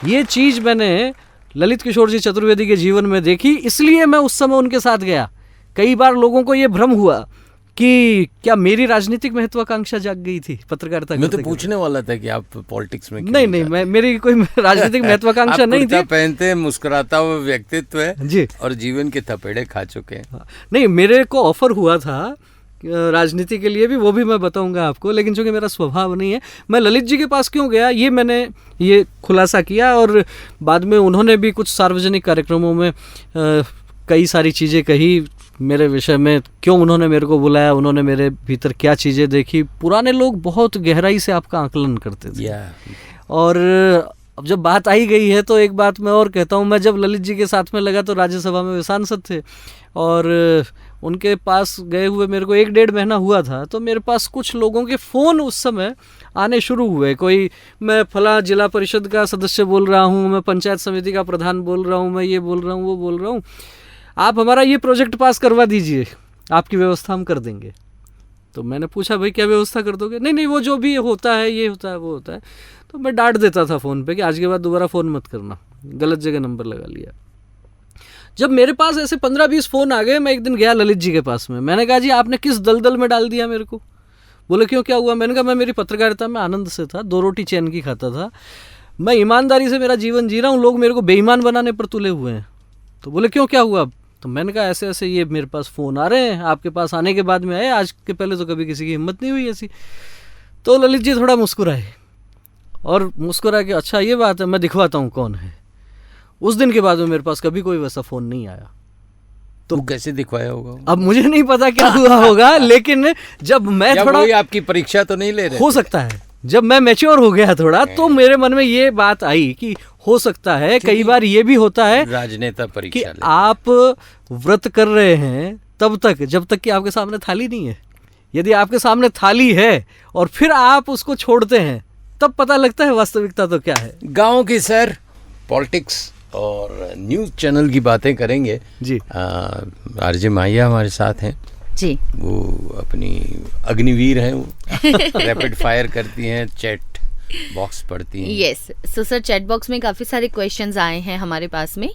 ये चीज़ मैंने ललित किशोर जी चतुर्वेदी के जीवन में देखी, इसलिए मैं उस समय उनके साथ गया। कई बार लोगों को ये भ्रम हुआ कि क्या मेरी राजनीतिक महत्वाकांक्षा जाग गई थी पत्रकारिता। मैं तो पूछने वाला था कि आप पॉलिटिक्स में नहीं, मैं मेरी कोई राजनीतिक महत्वाकांक्षा नहीं थी। पहनते मुस्कुराता हुआ व्यक्तित्व है जी, और जीवन के थपेड़े खा चुके हैं। नहीं, मेरे को ऑफर हुआ था राजनीति के लिए भी, वो भी मैं बताऊंगा आपको, लेकिन चूंकि मेरा स्वभाव नहीं है। मैं ललित जी के पास क्यों गया ये मैंने ये खुलासा किया, और बाद में उन्होंने भी कुछ सार्वजनिक कार्यक्रमों में कई सारी चीज़ें कही मेरे विषय में, क्यों उन्होंने मेरे को बुलाया, उन्होंने मेरे भीतर क्या चीज़ें देखी। पुराने लोग बहुत गहराई से आपका आकलन करते थे, और अब जब बात आई गई है तो एक बात मैं और कहता हूँ, मैं जब ललित जी के साथ में लगा तो राज्यसभा में वे सांसद थे और उनके पास गए हुए मेरे को 1-1.5 महीना हुआ था, तो मेरे पास कुछ लोगों के फ़ोन उस समय आने शुरू हुए। कोई मैं फला जिला परिषद का सदस्य बोल रहा हूँ, मैं पंचायत समिति का प्रधान बोल रहा हूँ, मैं ये बोल रहा हूँ, वो बोल रहा हूँ, आप हमारा ये प्रोजेक्ट पास करवा दीजिए, आपकी व्यवस्था हम कर देंगे। तो मैंने पूछा भाई क्या व्यवस्था कर दोगे? नहीं वो जो भी होता है, ये होता है, वो होता है। तो मैं डांट देता था फ़ोन पे कि आज के बाद दोबारा फ़ोन मत करना, गलत जगह नंबर लगा लिया। जब मेरे पास ऐसे 15-20 फ़ोन आ गए, मैं एक दिन गया ललित जी के पास में, मैंने कहा जी आपने किस दलदल में डाल दिया मेरे को? बोले क्यों, क्या हुआ? मैंने कहा मैं मेरी पत्रकारिता में आनंद से था, 2 रोटी चैन की खाता था, मैं ईमानदारी से मेरा जीवन जी रहा हूँ, लोग मेरे को बेईमान बनाने पर तुले हुए हैं। तो बोले क्यों, क्या हुआ? तो मैंने कहा ऐसे ऐसे ये मेरे पास फ़ोन आ रहे हैं, आपके पास आने के बाद में आए, आज के पहले तो कभी किसी की हिम्मत नहीं हुई ऐसी। तो ललित जी थोड़ा मुस्कुराए और मुस्कुरा के अच्छा ये बात है, मैं दिखवाता हूँ कौन है। उस दिन के बाद में मेरे पास कभी कोई वैसा फ़ोन नहीं आया। तो कैसे दिखवाया होगा? अब मुझे नहीं पता क्या हुआ होगा, लेकिन जब मैं थोड़ा, आपकी परीक्षा तो नहीं ले रहे? हो सकता है जब मैं मैच्योर हो गया थोड़ा, तो मेरे मन में ये बात आई कि हो सकता है कई बार ये भी होता है राजनेता कि परीक्षा आप व्रत कर रहे हैं तब तक जब तक कि आपके सामने थाली नहीं है। यदि आपके सामने थाली है और फिर आप उसको छोड़ते हैं, तब पता लगता है वास्तविकता तो क्या है। गाँव की सर पॉलिटिक्स और न्यूज़ चैनल की बातें करेंगे जी। आरजे माहिया हमारे साथ हैं जी, वो अपनी अग्निवीर हैं, वो रैपिड फायर करती हैं, चैट बॉक्स पढ़ती हैं। Yes, so sir chat box में काफ़ी सारे क्वेश्चंस आए हैं हमारे पास में।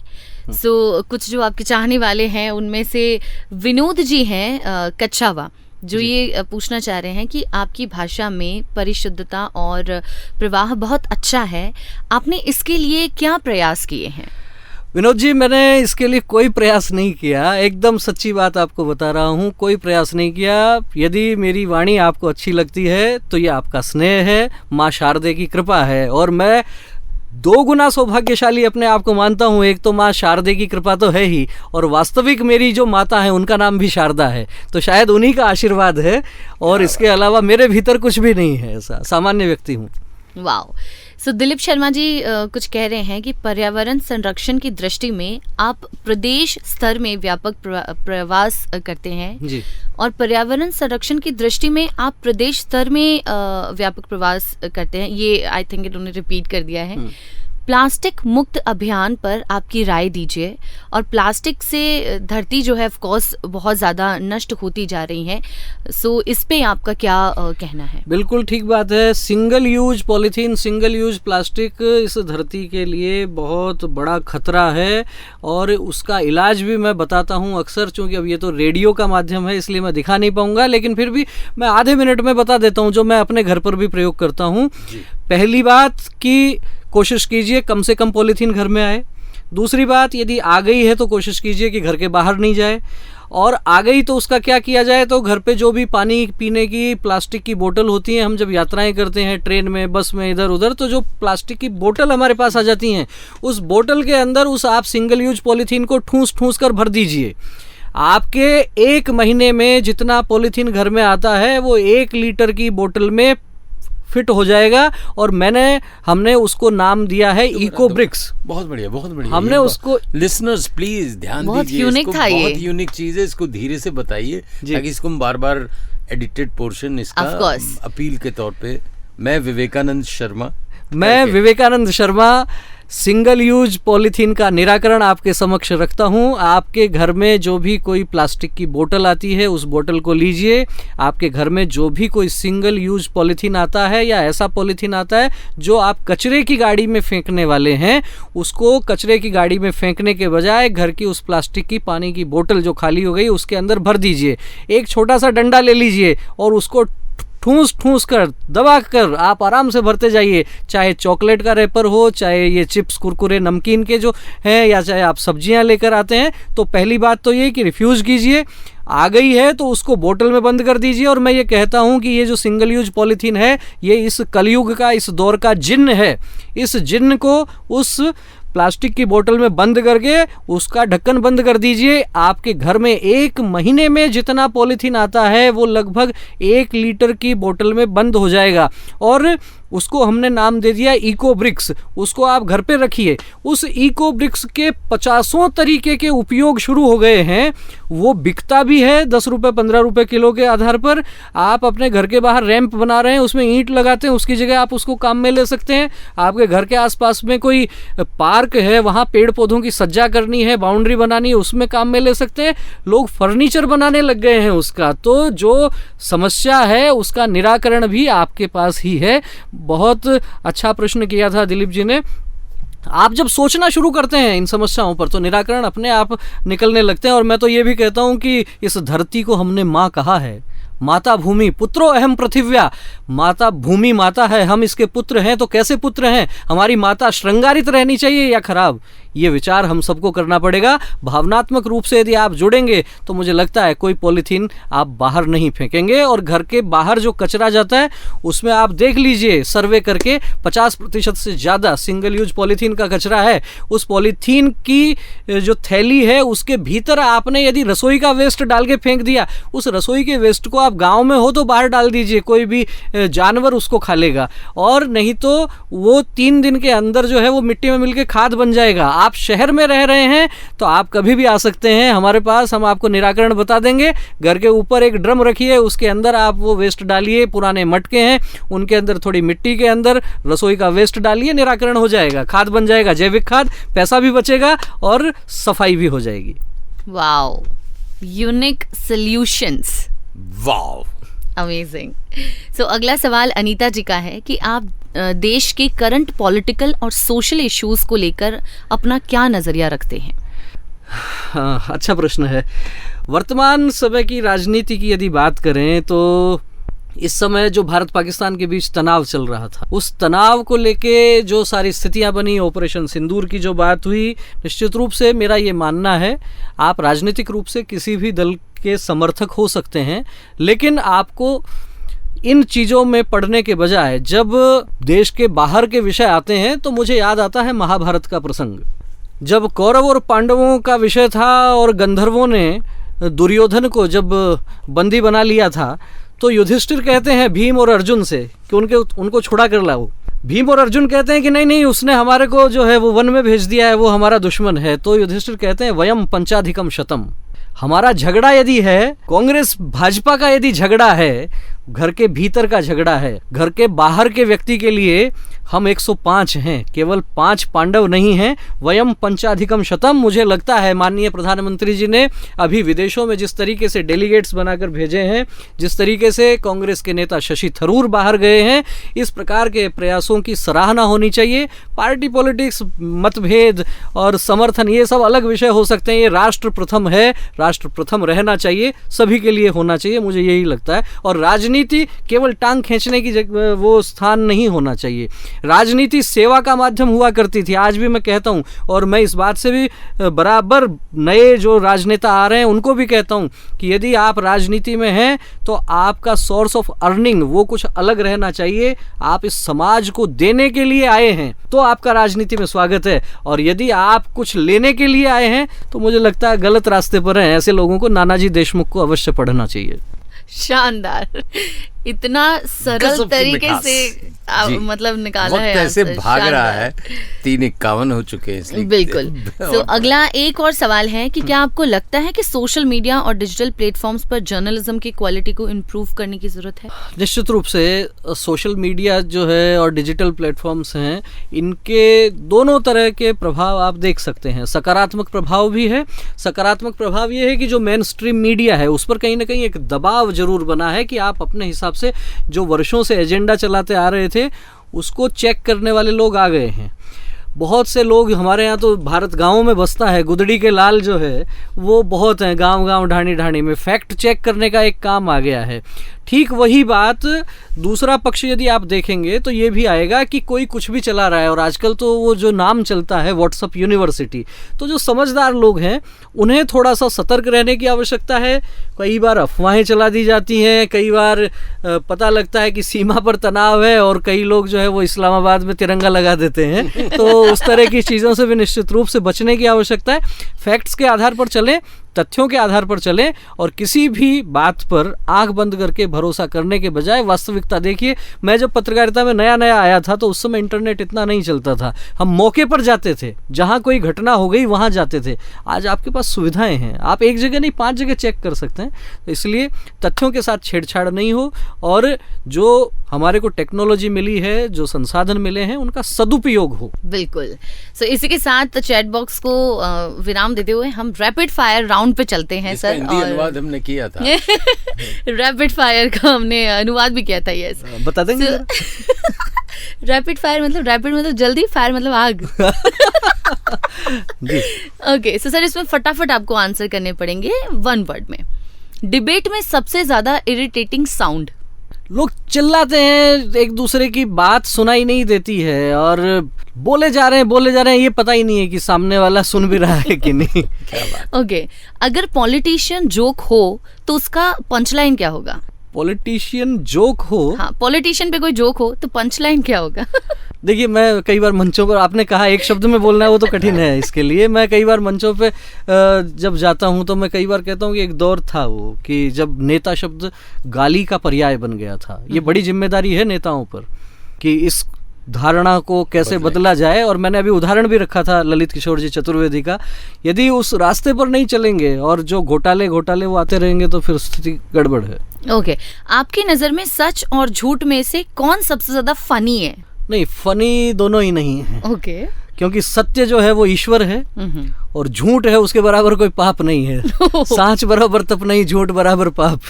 सो कुछ जो आपके चाहने वाले हैं उनमें से विनोद जी हैं कच्छावा, जो ये पूछना चाह रहे हैं कि आपकी भाषा में परिशुद्धता और प्रवाह बहुत अच्छा है, आपने इसके लिए क्या प्रयास किए हैं? विनोद जी, मैंने इसके लिए कोई प्रयास नहीं किया, एकदम सच्ची बात आपको बता रहा हूँ, कोई प्रयास नहीं किया। यदि मेरी वाणी आपको अच्छी लगती है तो ये आपका स्नेह है, माँ शारदे की कृपा है, और मैं 2 गुना सौभाग्यशाली अपने आप को मानता हूँ। एक तो माँ शारदे की कृपा तो है ही, और वास्तविक मेरी जो माता है उनका नाम भी शारदा है, तो शायद उन्हीं का आशीर्वाद है, और इसके अलावा मेरे भीतर कुछ भी नहीं है, ऐसा सामान्य व्यक्ति हूँ। वाओ। सो दिलीप शर्मा जी कुछ कह रहे हैं कि पर्यावरण संरक्षण की दृष्टि में आप प्रदेश स्तर में व्यापक प्रवास करते हैं जी। और पर्यावरण संरक्षण की दृष्टि में आप प्रदेश स्तर में व्यापक प्रवास करते हैं, ये आई थिंक इन्होंने रिपीट कर दिया है। प्लास्टिक मुक्त अभियान पर आपकी राय दीजिए, और प्लास्टिक से धरती जो है ऑफ कोर्स बहुत ज़्यादा नष्ट होती जा रही है, सो इस पे आपका क्या कहना है? बिल्कुल ठीक बात है। Single use polythene, single use plastic इस धरती के लिए बहुत बड़ा खतरा है, और उसका इलाज भी मैं बताता हूँ अक्सर, चूँकि अब ये तो रेडियो का माध्यम है इसलिए मैं दिखा नहीं पाऊँगा, लेकिन फिर भी मैं आधे मिनट में बता देता हूँ, जो मैं अपने घर पर भी प्रयोग करता हूँ। पहली बात कि कोशिश कीजिए कम से कम पॉलीथीन घर में आए। दूसरी बात, यदि आ गई है तो कोशिश कीजिए कि घर के बाहर नहीं जाए, और आ गई तो उसका क्या किया जाए, तो घर पे जो भी पानी पीने की प्लास्टिक की बोतल होती हैं, हम जब यात्राएं करते हैं ट्रेन में, बस में, इधर उधर, तो जो प्लास्टिक की बोतल हमारे पास आ जाती हैं, उस बोतल के अंदर उस आप सिंगल यूज पॉलीथीन को ठूस कर भर दीजिए। आपके 1 महीने में जितना पॉलीथीन घर में आता है वो 1 लीटर की बोतल में फिट हो जाएगा, और हमने उसको नाम दिया है इको ब्रिक्स। बहुत बढ़िया, बहुत बढ़िया। हमने उसको, लिसनर्स प्लीज ध्यान बहुत दीजिए, यूनिक था ये, बहुत यूनिक चीज है, इसको धीरे से बताइए ताकि इसको हम बार-बार एडिटेड पोर्शन इसका अपील के तौर पे। मैं Vivekanand Sharma single use polythene का निराकरण आपके समक्ष रखता हूं। आपके घर में जो भी कोई प्लास्टिक की बोतल आती है, उस बोतल को लीजिए। आपके घर में जो भी कोई सिंगल यूज पॉलीथीन आता है या ऐसा पॉलीथीन आता है जो आप कचरे की गाड़ी में फेंकने वाले हैं, उसको कचरे की गाड़ी में फेंकने के बजाय घर की उस प्लास्टिक की पानी की बोतल जो खाली हो गई उसके अंदर भर दीजिए। एक छोटा सा डंडा ले लीजिए और उसको ठूस कर दबा कर आप आराम से भरते जाइए, चाहे चॉकलेट का रैपर हो, चाहे ये चिप्स कुरकुरे नमकीन के जो हैं, या चाहे आप सब्जियां लेकर आते हैं। तो पहली बात तो ये कि रिफ्यूज़ कीजिए, आ गई है तो उसको बोतल में बंद कर दीजिए। और मैं ये कहता हूँ कि ये जो सिंगल यूज पॉलीथीन है, ये इस कलयुग का, इस दौर का जिन्न है। इस जिन्न को उस प्लास्टिक की बोतल में बंद करके उसका ढक्कन बंद कर दीजिए। आपके घर में 1 महीने में जितना पॉलीथीन आता है वो लगभग 1 लीटर की बोतल में बंद हो जाएगा। और उसको हमने नाम दे दिया इको ब्रिक्स। उसको आप घर पे रखिए। उस इको ब्रिक्स के 50 तरीके के उपयोग शुरू हो गए हैं। वो बिकता भी है 10 रुपये 15 रुपये किलो के आधार पर। आप अपने घर के बाहर रैंप बना रहे हैं, उसमें ईंट लगाते हैं, उसकी जगह आप उसको काम में ले सकते हैं। आपके घर के आसपास में कोई पार्क है, वहाँ पेड़ पौधों की सज्जा करनी है, बाउंड्री बनानी है, उसमें काम में ले सकते हैं। लोग फर्नीचर बनाने लग गए हैं उसका। तो जो समस्या है उसका निराकरण भी आपके पास ही है। बहुत अच्छा प्रश्न किया था दिलीप जी ने। आप जब सोचना शुरू करते हैं इन समस्याओं पर तो निराकरण अपने आप निकलने लगते हैं। और मैं तो ये भी कहता हूँ कि इस धरती को हमने माँ कहा है, माता भूमि, पुत्रो अहम पृथिव्या। माता भूमि माता है, हम इसके पुत्र हैं। तो कैसे पुत्र हैं? हमारी माता श्रृंगारित रहनी चाहिए या खराब? ये विचार हम सबको करना पड़ेगा। भावनात्मक रूप से यदि आप जुड़ेंगे तो मुझे लगता है कोई पॉलीथीन आप बाहर नहीं फेंकेंगे। और घर के बाहर जो कचरा जाता है उसमें आप देख लीजिए, सर्वे करके 50% से ज़्यादा सिंगल यूज पॉलीथीन का कचरा है। उस पॉलीथीन की जो थैली है उसके भीतर आपने यदि रसोई का वेस्ट डाल के फेंक दिया, उस रसोई के वेस्ट को आप गाँव में हो तो बाहर डाल दीजिए, कोई भी जानवर उसको खा लेगा। और नहीं तो वो 3 दिन के अंदर जो है वो मिट्टी में मिलके खाद बन जाएगा। आप शहर में रह रहे हैं तो आप कभी भी आ सकते हैं हमारे पास, हम आपको निराकरण बता देंगे। घर के ऊपर एक ड्रम रखिए, उसके अंदर आप वो वेस्ट डालिए। पुराने मटके हैं उनके अंदर थोड़ी मिट्टी के अंदर रसोई का वेस्ट डालिए, निराकरण हो जाएगा, खाद बन जाएगा, जैविक खाद, पैसा भी बचेगा और सफाई भी हो जाएगी। Wow, unique solutions, wow, amazing. So अगला सवाल अनीता जी का है कि आप देश के करंट पॉलिटिकल और सोशल इश्यूज को लेकर अपना क्या नजरिया रखते हैं? हाँ, अच्छा प्रश्न है। वर्तमान समय की राजनीति की यदि बात करें तो इस समय जो भारत पाकिस्तान के बीच तनाव चल रहा था, उस तनाव को लेके जो सारी स्थितियां बनी, ऑपरेशन सिंदूर की जो बात हुई, निश्चित रूप से मेरा ये मानना है, आप राजनीतिक रूप से किसी भी दल के समर्थक हो सकते हैं, लेकिन आपको इन चीज़ों में पढ़ने के बजाय जब देश के बाहर के विषय आते हैं तो मुझे याद आता है महाभारत का प्रसंग। जब कौरव और पांडवों का विषय था और गंधर्वों ने दुर्योधन को जब बंदी बना लिया था, तो युधिष्ठिर कहते हैं भीम और अर्जुन से कि उनको छुड़ा कर लाओ। भीम और अर्जुन कहते हैं कि नहीं, उसने हमारे को जो है वो वन में भेज दिया है, वो हमारा दुश्मन है। तो युधिष्ठिर कहते हैं वयम पंचाधिकम शतम। हमारा झगड़ा यदि है, कांग्रेस भाजपा का यदि झगड़ा है, घर के भीतर का झगड़ा है, घर के बाहर के व्यक्ति के लिए हम 105 हैं, केवल 5 पांडव नहीं हैं। वयम पंचाधिकम शतम। मुझे लगता है माननीय प्रधानमंत्री जी ने अभी विदेशों में जिस तरीके से डेलीगेट्स बनाकर भेजे हैं, जिस तरीके से कांग्रेस के नेता शशि थरूर बाहर गए हैं, इस प्रकार के प्रयासों की सराहना होनी चाहिए। पार्टी पॉलिटिक्स, मतभेद और समर्थन ये सब अलग विषय हो सकते हैं। ये राष्ट्र प्रथम है, राष्ट्र प्रथम रहना चाहिए, सभी के लिए होना चाहिए, मुझे यही लगता है। और राजनीति केवल टांग खींचने की वो स्थान नहीं होना चाहिए। राजनीति सेवा का माध्यम हुआ करती थी, आज भी मैं कहता हूं, और मैं इस बात से भी बराबर नए जो राजनेता आ रहे हैं उनको भी कहता हूं कि यदि आप राजनीति में हैं तो आपका सोर्स ऑफ अर्निंग वो कुछ अलग रहना चाहिए। आप इस समाज को देने के लिए आए हैं तो आपका राजनीति में स्वागत है, और यदि आप कुछ लेने के लिए आए हैं तो मुझे लगता है गलत रास्ते पर हैं। ऐसे लोगों को नानाजी देशमुख को अवश्य पढ़ना चाहिए। शानदार, इतना सरल तरीके से मतलब निकाला है, ऐसे भाग रहा है। 3:51 हो चुके हैं इसलिए। बिल्कुल। तो अगला एक और सवाल है कि क्या आपको लगता है कि सोशल मीडिया और डिजिटल प्लेटफॉर्म्स पर जर्नलिज्म की क्वालिटी को इम्प्रूव करने की जरूरत है? निश्चित रूप से सोशल मीडिया जो है और डिजिटल प्लेटफॉर्म्स हैं, इनके दोनों तरह के प्रभाव आप देख सकते हैं। सकारात्मक प्रभाव भी है। सकारात्मक प्रभाव ये है कि जो मेन स्ट्रीम मीडिया है उस पर कहीं ना कहीं एक दबाव जरूर बना है कि आप अपने हिसाब से जो वर्षों से एजेंडा चलाते आ रहे थे उसको चेक करने वाले लोग आ गए हैं। बहुत से लोग हमारे यहाँ तो भारत गाँव में बसता है, गुदड़ी के लाल जो है वो बहुत हैं, गांव-गांव ढाणी ढाणी में फैक्ट चेक करने का एक काम आ गया है। ठीक वही बात दूसरा पक्ष यदि आप देखेंगे तो ये भी आएगा कि कोई कुछ भी चला रहा है, और आजकल तो वो जो नाम चलता है व्हाट्सएप यूनिवर्सिटी, तो जो समझदार लोग हैं उन्हें थोड़ा सा सतर्क रहने की आवश्यकता है। कई बार अफवाहें चला दी जाती हैं, कई बार पता लगता है कि सीमा पर तनाव है और कई लोग जो है वो इस्लामाबाद में तिरंगा लगा देते हैं। तो उस तरह की चीज़ों से भी निश्चित रूप से बचने की आवश्यकता है। फैक्ट्स के आधार पर चलें तथ्यों के आधार पर चलें और किसी भी बात पर आंख बंद करके भरोसा करने के बजाय वास्तविकता देखिए। मैं जब पत्रकारिता में नया नया आया था तो उस समय इंटरनेट इतना नहीं चलता था, हम मौके पर जाते थे, जहां कोई घटना हो गई वहां जाते थे। आज आपके पास सुविधाएं हैं, आप एक जगह नहीं 5 जगह चेक कर सकते हैं। तो इसलिए तथ्यों के साथ छेड़छाड़ नहीं हो और जो हमारे को टेक्नोलॉजी मिली है, जो संसाधन मिले हैं, उनका सदुपयोग हो। बिल्कुल। सो इसी के साथ चैट बॉक्स को विराम देते हुए हम रैपिड फायर राउंड पे चलते हैं सर। हिंदी अनुवाद हमने किया था। रैपिड फायर का हमने अनुवाद भी किया था। यस, बता देंगे। रैपिड फायर मतलब रैपिड मतलब जल्दी, फायर मतलब आग। ओके, सो सर इसमें फटाफट आपको आंसर करने पड़ेंगे 1 वर्ड में। डिबेट में सबसे ज्यादा इरिटेटिंग साउंड। लोग चिल्लाते हैं, एक दूसरे की बात सुनाई नहीं देती है और बोले जा रहे हैं, ये पता ही नहीं है कि सामने वाला सुन भी रहा है कि नहीं। क्या बात। ओके, अगर पॉलिटिशियन जोक हो तो उसका पंचलाइन क्या होगा? पॉलिटिशियन जोक हो, हाँ, पॉलिटिशियन पे कोई जोक हो तो पंचलाइन क्या होगा? देखिए, मैं कई बार मंचों पर, आपने कहा एक शब्द में बोलना है, वो तो कठिन है। इसके लिए मैं कई बार मंचों पे जब जाता हूँ तो मैं कई बार कहता हूँ कि एक दौर था वो कि जब नेता शब्द गाली का पर्याय बन गया था। ये बड़ी जिम्मेदारी है नेताओं पर कि इस धारणा को कैसे बदला जाए। और मैंने अभी उदाहरण भी रखा था ललित किशोर जी चतुर्वेदी का। यदि उस रास्ते पर नहीं चलेंगे और जो घोटाले वो आते रहेंगे तो फिर स्थिति गड़बड़ है। ओके, आपकी नजर में सच और झूठ में से कौन सबसे ज्यादा फनी है? नहीं, फनी दोनों ही नहीं है। ओके, क्योंकि सत्य जो है वो ईश्वर है और झूठ है उसके बराबर कोई पाप नहीं है। सांच बराबर तप नहीं, झूठ बराबर पाप।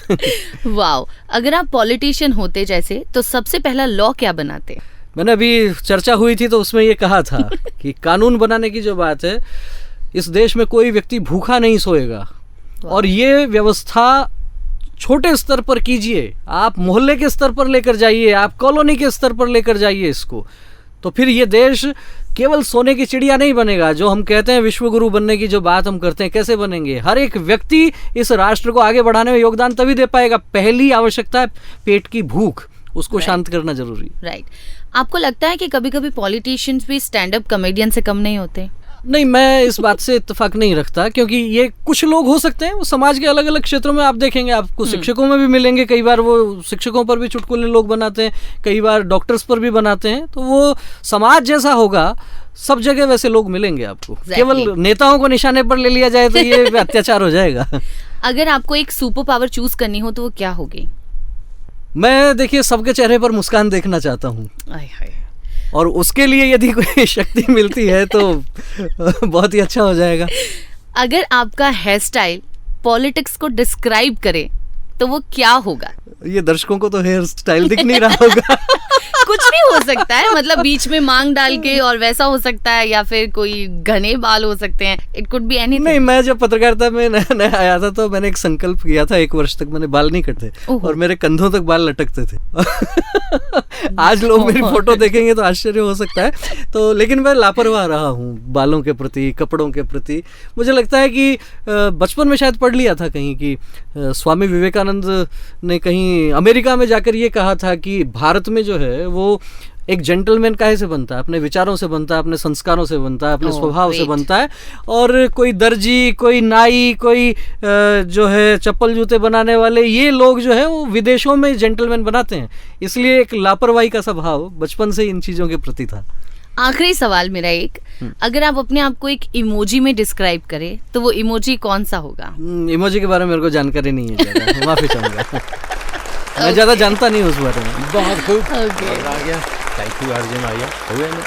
वाओ, अगर आप पॉलिटिशियन होते जैसे तो सबसे पहला लॉ क्या बनाते? मैंने अभी चर्चा हुई थी तो उसमें ये कहा था कि कानून बनाने की जो बात है, इस देश में कोई व्यक्ति भूखा नहीं सोएगा और ये व्यवस्था छोटे स्तर पर कीजिए, आप मोहल्ले के स्तर पर लेकर जाइए, आप कॉलोनी के स्तर पर लेकर जाइए इसको, तो फिर ये देश केवल सोने की चिड़िया नहीं बनेगा। जो हम कहते हैं विश्वगुरु बनने की जो बात हम करते हैं, कैसे बनेंगे? हर एक व्यक्ति इस राष्ट्र को आगे बढ़ाने में योगदान तभी दे पाएगा। पहली आवश्यकता है पेट की भूख, उसको शांत करना जरूरी। राइट। आपको लगता है कि कभी कभी पॉलिटिशियंस भी स्टैंड अप कॉमेडियन से कम नहीं होते? नहीं, मैं इस बात से इत्तेफाक नहीं रखता, क्योंकि ये कुछ लोग हो सकते हैं, वो समाज के अलग अलग क्षेत्रों में आप देखेंगे, आपको शिक्षकों में भी मिलेंगे। कई बार वो शिक्षकों पर भी चुटकुले लोग बनाते हैं, कई बार डॉक्टर्स पर भी बनाते हैं। तो वो समाज जैसा होगा, सब जगह वैसे लोग मिलेंगे आपको। केवल नेताओं को निशाने पर ले लिया जाए तो ये अत्याचार हो जाएगा। अगर आपको एक सुपर पावर चूज करनी हो तो वो क्या होगी? मैं, देखिए, सबके चेहरे पर मुस्कान देखना चाहता हूँ और उसके लिए यदि कोई शक्ति मिलती है तो बहुत ही अच्छा हो जाएगा। अगर आपका हेयर स्टाइल पॉलिटिक्स को डिस्क्राइब करे तो वो क्या होगा? ये दर्शकों को तो हेयर स्टाइल दिख नहीं रहा होगा। कुछ भी हो सकता है, मतलब बीच में मांग डाल के और वैसा हो सकता है, या फिर कोई घने बाल हो सकते हैं। It could be anything. नहीं, मैं जब पत्रकारिता में नया आया था तो मैंने एक संकल्प किया था, 1 वर्ष तक मैंने बाल नहीं कटते और मेरे कंधों तक बाल लटकते थे। आज लोग मेरी फोटो देखेंगे तो आश्चर्य हो सकता है, तो लेकिन मैं लापरवाह रहा हूँ बालों के प्रति, कपड़ों के प्रति। मुझे लगता है कि बचपन में शायद पढ़ लिया था कहीं कि स्वामी विवेकानंद ने कहीं अमेरिका में जाकर ये कहा था कि भारत में जो है वो एक जेंटलमैन काहे से बनता है? अपने विचारों से बनता है, अपने संस्कारों से बनता है, अपने स्वभाव से बनता है। और कोई दर्जी, कोई नाई, कोई जो है चप्पल जूते बनाने वाले, ये लोग जो है वो विदेशों में जेंटलमैन बनाते हैं। इसलिए एक लापरवाही का स्वभाव बचपन से इन चीज़ों के प्रति था। आखिरी सवाल मेरा एक, अगर आप अपने आप को एक इमोजी में डिस्क्राइब करें तो वो इमोजी कौन सा होगा? इमोजी के बारे में मेरे को जानकारी नहीं है, माफी चाहूँगा। मैं ज़्यादा जानता नहीं उस बारे में। बहुत खूब, आ गया। थैंक यू अर्जुन, आइए हुए ना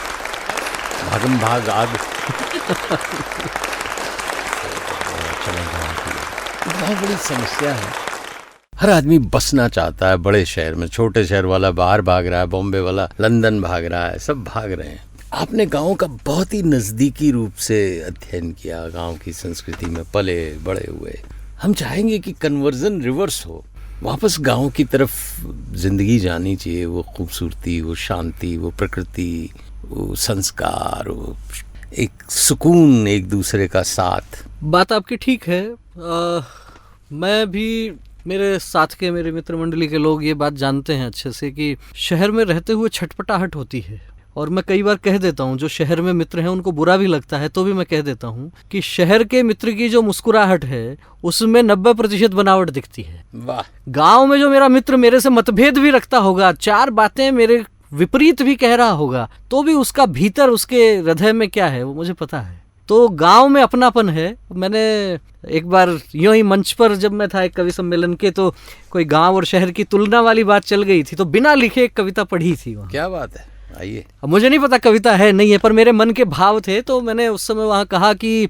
भागम भाग आग। बहुत बड़ी समस्या है। हर आदमी बसना चाहता है बड़े शहर में, छोटे शहर वाला बाहर भाग रहा है, बॉम्बे वाला लंदन भाग रहा है, सब भाग रहे हैं। आपने गाँव का बहुत ही नज़दीकी रूप से अध्ययन किया, गाँव की संस्कृति में पले बड़े हुए। हम चाहेंगे कि कन्वर्जन रिवर्स हो, वापस गांव की तरफ जिंदगी जानी चाहिए। वो खूबसूरती, वो शांति, वो प्रकृति, वो संस्कार, वो एक सुकून, एक दूसरे का साथ। बात आपकी ठीक है। मैं भी, मेरे साथ के, मेरे मित्र मंडली के लोग ये बात जानते हैं अच्छे से कि शहर में रहते हुए छटपटाहट होती है। और मैं कई बार कह देता हूँ, जो शहर में मित्र हैं उनको बुरा भी लगता है तो भी मैं कह देता हूँ कि शहर के मित्र की जो मुस्कुराहट है उसमें 90% बनावट दिखती है। वाह। गांव में जो मेरा मित्र मेरे से मतभेद भी रखता होगा, 4 बातें मेरे विपरीत भी कह रहा होगा, तो भी उसका भीतर, उसके हृदय में क्या है वो मुझे पता है। तो गांव में अपनापन है। मैंने एक बार यूं ही मंच पर जब मैं था एक कवि सम्मेलन के, तो कोई गांव और शहर की तुलना वाली बात चल गई थी, तो बिना लिखे एक कविता पढ़ी थी वहाँ। क्या बात है, आइए। अब मुझे नहीं पता कविता है नहीं है, पर मेरे मन के भाव थे, तो मैंने उस समय वहाँ कहा कि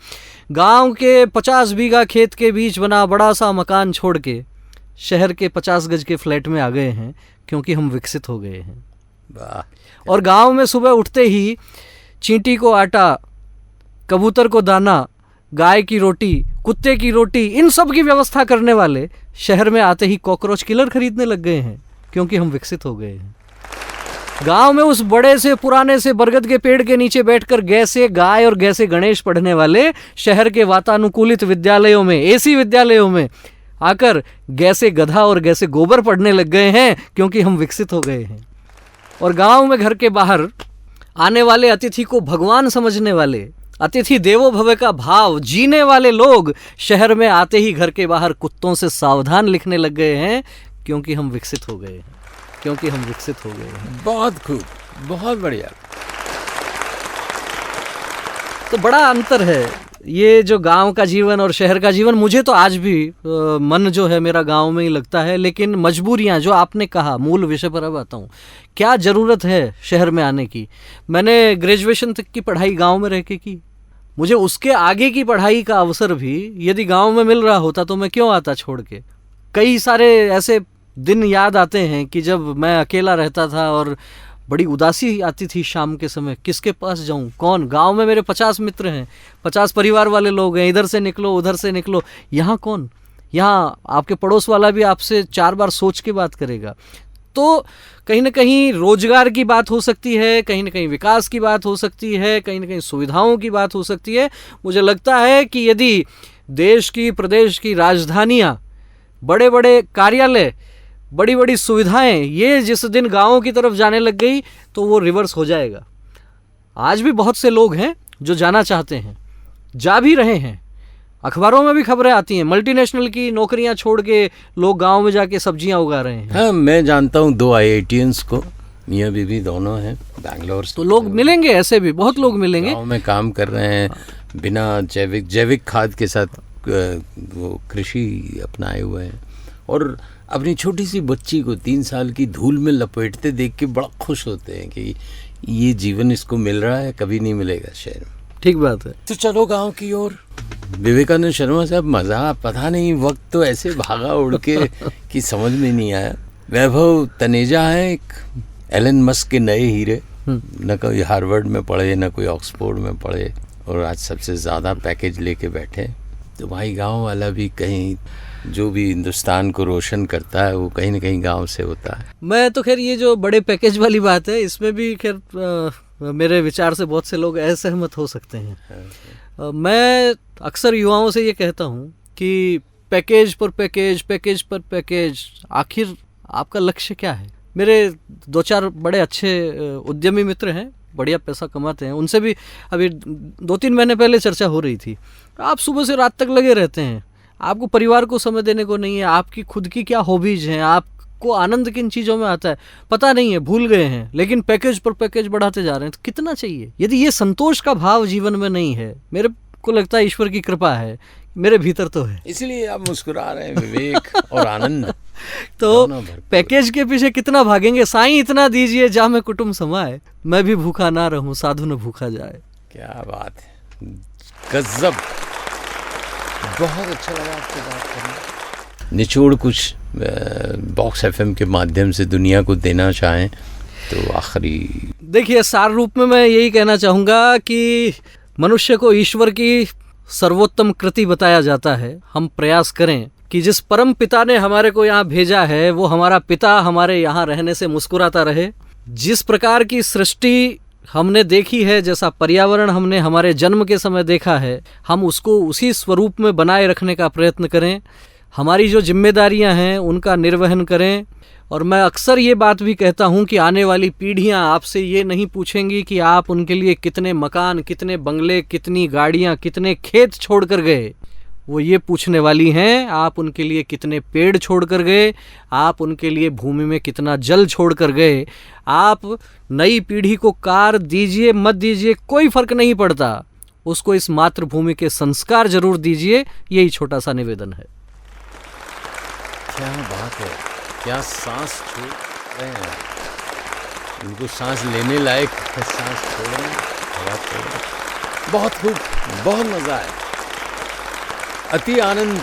गांव के 50 बीघा खेत के बीच बना बड़ा सा मकान छोड़ के शहर के 50 गज के फ्लैट में आ गए हैं, क्योंकि हम विकसित हो गए हैं। वाह। और गांव में सुबह उठते ही चींटी को आटा, कबूतर को दाना, गाय की रोटी, कुत्ते की रोटी, इन सब की व्यवस्था करने वाले शहर में आते ही कॉकरोच किलर खरीदने लग गए हैं, क्योंकि हम विकसित हो गए हैं। गांव में उस बड़े से पुराने से बरगद के पेड़ के नीचे बैठकर गैसे गाय और गैसे गणेश पढ़ने वाले शहर के वातानुकूलित विद्यालयों में, एसी विद्यालयों में आकर गैसे गधा और गैसे गोबर पढ़ने लग गए हैं, क्योंकि हम विकसित हो गए हैं। और गांव में घर के बाहर आने वाले अतिथि को भगवान समझने वाले, अतिथि देवो भव का भाव जीने वाले लोग शहर में आते ही घर के बाहर कुत्तों से सावधान लिखने लग गए हैं, क्योंकि हम विकसित हो गए हैं, क्योंकि हम विकसित हो गए हैं। बहुत खूब, बहुत बढ़िया। तो बड़ा अंतर है ये जो गांव का जीवन और शहर का जीवन। मुझे तो आज भी मन जो है मेरा गांव में ही लगता है, लेकिन मजबूरियां, जो आपने कहा, मूल विषय पर अब आता हूँ, क्या ज़रूरत है शहर में आने की। मैंने ग्रेजुएशन तक की पढ़ाई गांव में रह के की, मुझे उसके आगे की पढ़ाई का अवसर भी यदि गांव में मिल रहा होता तो मैं क्यों आता छोड़ के। कई सारे ऐसे दिन याद आते हैं कि जब मैं अकेला रहता था और बड़ी उदासी आती थी शाम के समय, किसके पास जाऊं, कौन। गांव में मेरे 50 मित्र हैं, 50 परिवार वाले लोग हैं, इधर से निकलो उधर से निकलो, यहाँ कौन। यहाँ आपके पड़ोस वाला भी आपसे 4 बार सोच के बात करेगा। तो कहीं ना कहीं रोजगार की बात हो सकती है, कहीं ना कहीं विकास की बात हो सकती है, कहीं ना कहीं सुविधाओं की बात हो सकती है। मुझे लगता है कि यदि देश की, प्रदेश की राजधानियाँ, बड़े बड़े कार्यालय, बड़ी बड़ी सुविधाएं ये जिस दिन गाँव की तरफ जाने लग गई तो वो रिवर्स हो जाएगा। आज भी बहुत से लोग हैं जो जाना चाहते हैं, जा भी रहे हैं। अखबारों में भी खबरें आती हैं, मल्टीनेशनल की नौकरियां छोड़ के लोग गांव में जाके सब्जियां उगा रहे हैं। हाँ, मैं जानता हूँ 2 IITians को, मियाँ बीवी दोनों हैं बैंगलोर से। तो लोग मिलेंगे, ऐसे भी बहुत लोग मिलेंगे, गाँव में काम कर रहे हैं, बिना जैविक खाद के साथ वो कृषि अपनाए हुए हैं, और अपनी छोटी सी बच्ची को 3 साल की धूल में लपेटते देख के बड़ा खुश होते हैं कि ये जीवन इसको मिल रहा है, कभी नहीं मिलेगा शहर में। ठीक बात है। तो चलो गांव की ओर। विवेकानंद शर्मा साहब, मज़ा पता नहीं, वक्त तो ऐसे भागा उड़ के कि समझ में नहीं आया। वैभव तनेजा है एक एलन मस्क के नए हीरे, न कोई हार्वर्ड में पढ़े न कोई ऑक्सफोर्ड में पढ़े, और आज सबसे ज़्यादा पैकेज लेके बैठे। तो भाई गांव वाला भी कहीं, जो भी हिंदुस्तान को रोशन करता है वो कहीं ना कहीं गांव से होता है। मैं तो खैर ये जो बड़े पैकेज वाली बात है, इसमें भी खैर मेरे विचार से बहुत से लोग असहमत हो सकते हैं। मैं अक्सर युवाओं से ये कहता हूँ कि पैकेज पर पैकेज, पैकेज पर पैकेज, आखिर आपका लक्ष्य क्या है। मेरे 2-4 बड़े अच्छे उद्यमी मित्र हैं, बढ़िया पैसा कमाते हैं, उनसे भी अभी 2-3 महीने पहले चर्चा हो रही थी। आप सुबह से रात तक लगे रहते हैं, आपको परिवार को समय देने को नहीं है, आपकी खुद की क्या हॉबीज हैं, आपको आनंद किन चीज़ों में आता है पता नहीं है, भूल गए हैं, लेकिन पैकेज पर पैकेज बढ़ाते जा रहे हैं। तो कितना चाहिए। यदि ये संतोष का भाव जीवन में नहीं है, मेरे को लगता है ईश्वर की कृपा है, मेरे भीतर तो है, इसलिए आप मुस्कुरा रहे हैं। विवेक और आनंद तो पैकेज के पीछे कितना भागेंगे। साईं इतना दीजिए जा मैं कुटुंब समाए, मैं भी भूखा ना रहूं साधु न भूखा जाए। क्या बात है, गजब, बहुत अच्छा लगा आपसे बात करना। निचोड़ कुछ बॉक्स FM के माध्यम से दुनिया को देना चाहें तो आखिरी। देखिए, सार रूप में मैं यही कहना चाहूँगा कि मनुष्य को ईश्वर की सर्वोत्तम कृति बताया जाता है। हम प्रयास करें कि जिस परम पिता ने हमारे को यहाँ भेजा है वो हमारा पिता हमारे यहाँ रहने से मुस्कुराता रहे। जिस प्रकार की सृष्टि हमने देखी है, जैसा पर्यावरण हमने हमारे जन्म के समय देखा है, हम उसको उसी स्वरूप में बनाए रखने का प्रयत्न करें। हमारी जो जिम्मेदारियां हैं उनका निर्वहन करें और मैं अक्सर ये बात भी कहता हूँ कि आने वाली पीढ़ियाँ आपसे ये नहीं पूछेंगी कि आप उनके लिए कितने मकान, कितने बंगले, कितनी गाड़ियाँ, कितने खेत छोड़ कर गए। वो ये पूछने वाली हैं आप उनके लिए कितने पेड़ छोड़ कर गए, आप उनके लिए भूमि में कितना जल छोड़ कर गए। आप नई पीढ़ी को कार दीजिए मत दीजिए कोई फर्क नहीं पड़ता, उसको इस मातृभूमि के संस्कार जरूर दीजिए। यही छोटा सा निवेदन है। क्या बात है, क्या सांस छोड़ रहे हैं, इनको सांस लेने लायक सांस छोड़ रहे हैं, हवा छोड़ रहे हैं। बहुत खूब, बहुत मजा आया, अति आनंद।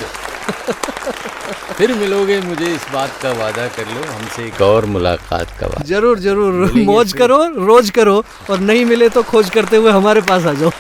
फिर मिलोगे, मुझे इस बात का वादा कर लो, हमसे एक और मुलाकात का वादा। जरूर जरूर, मिलेंगे मौज फिर। करो, रोज करो, और नहीं मिले तो खोज करते हुए हमारे पास आ जाओ।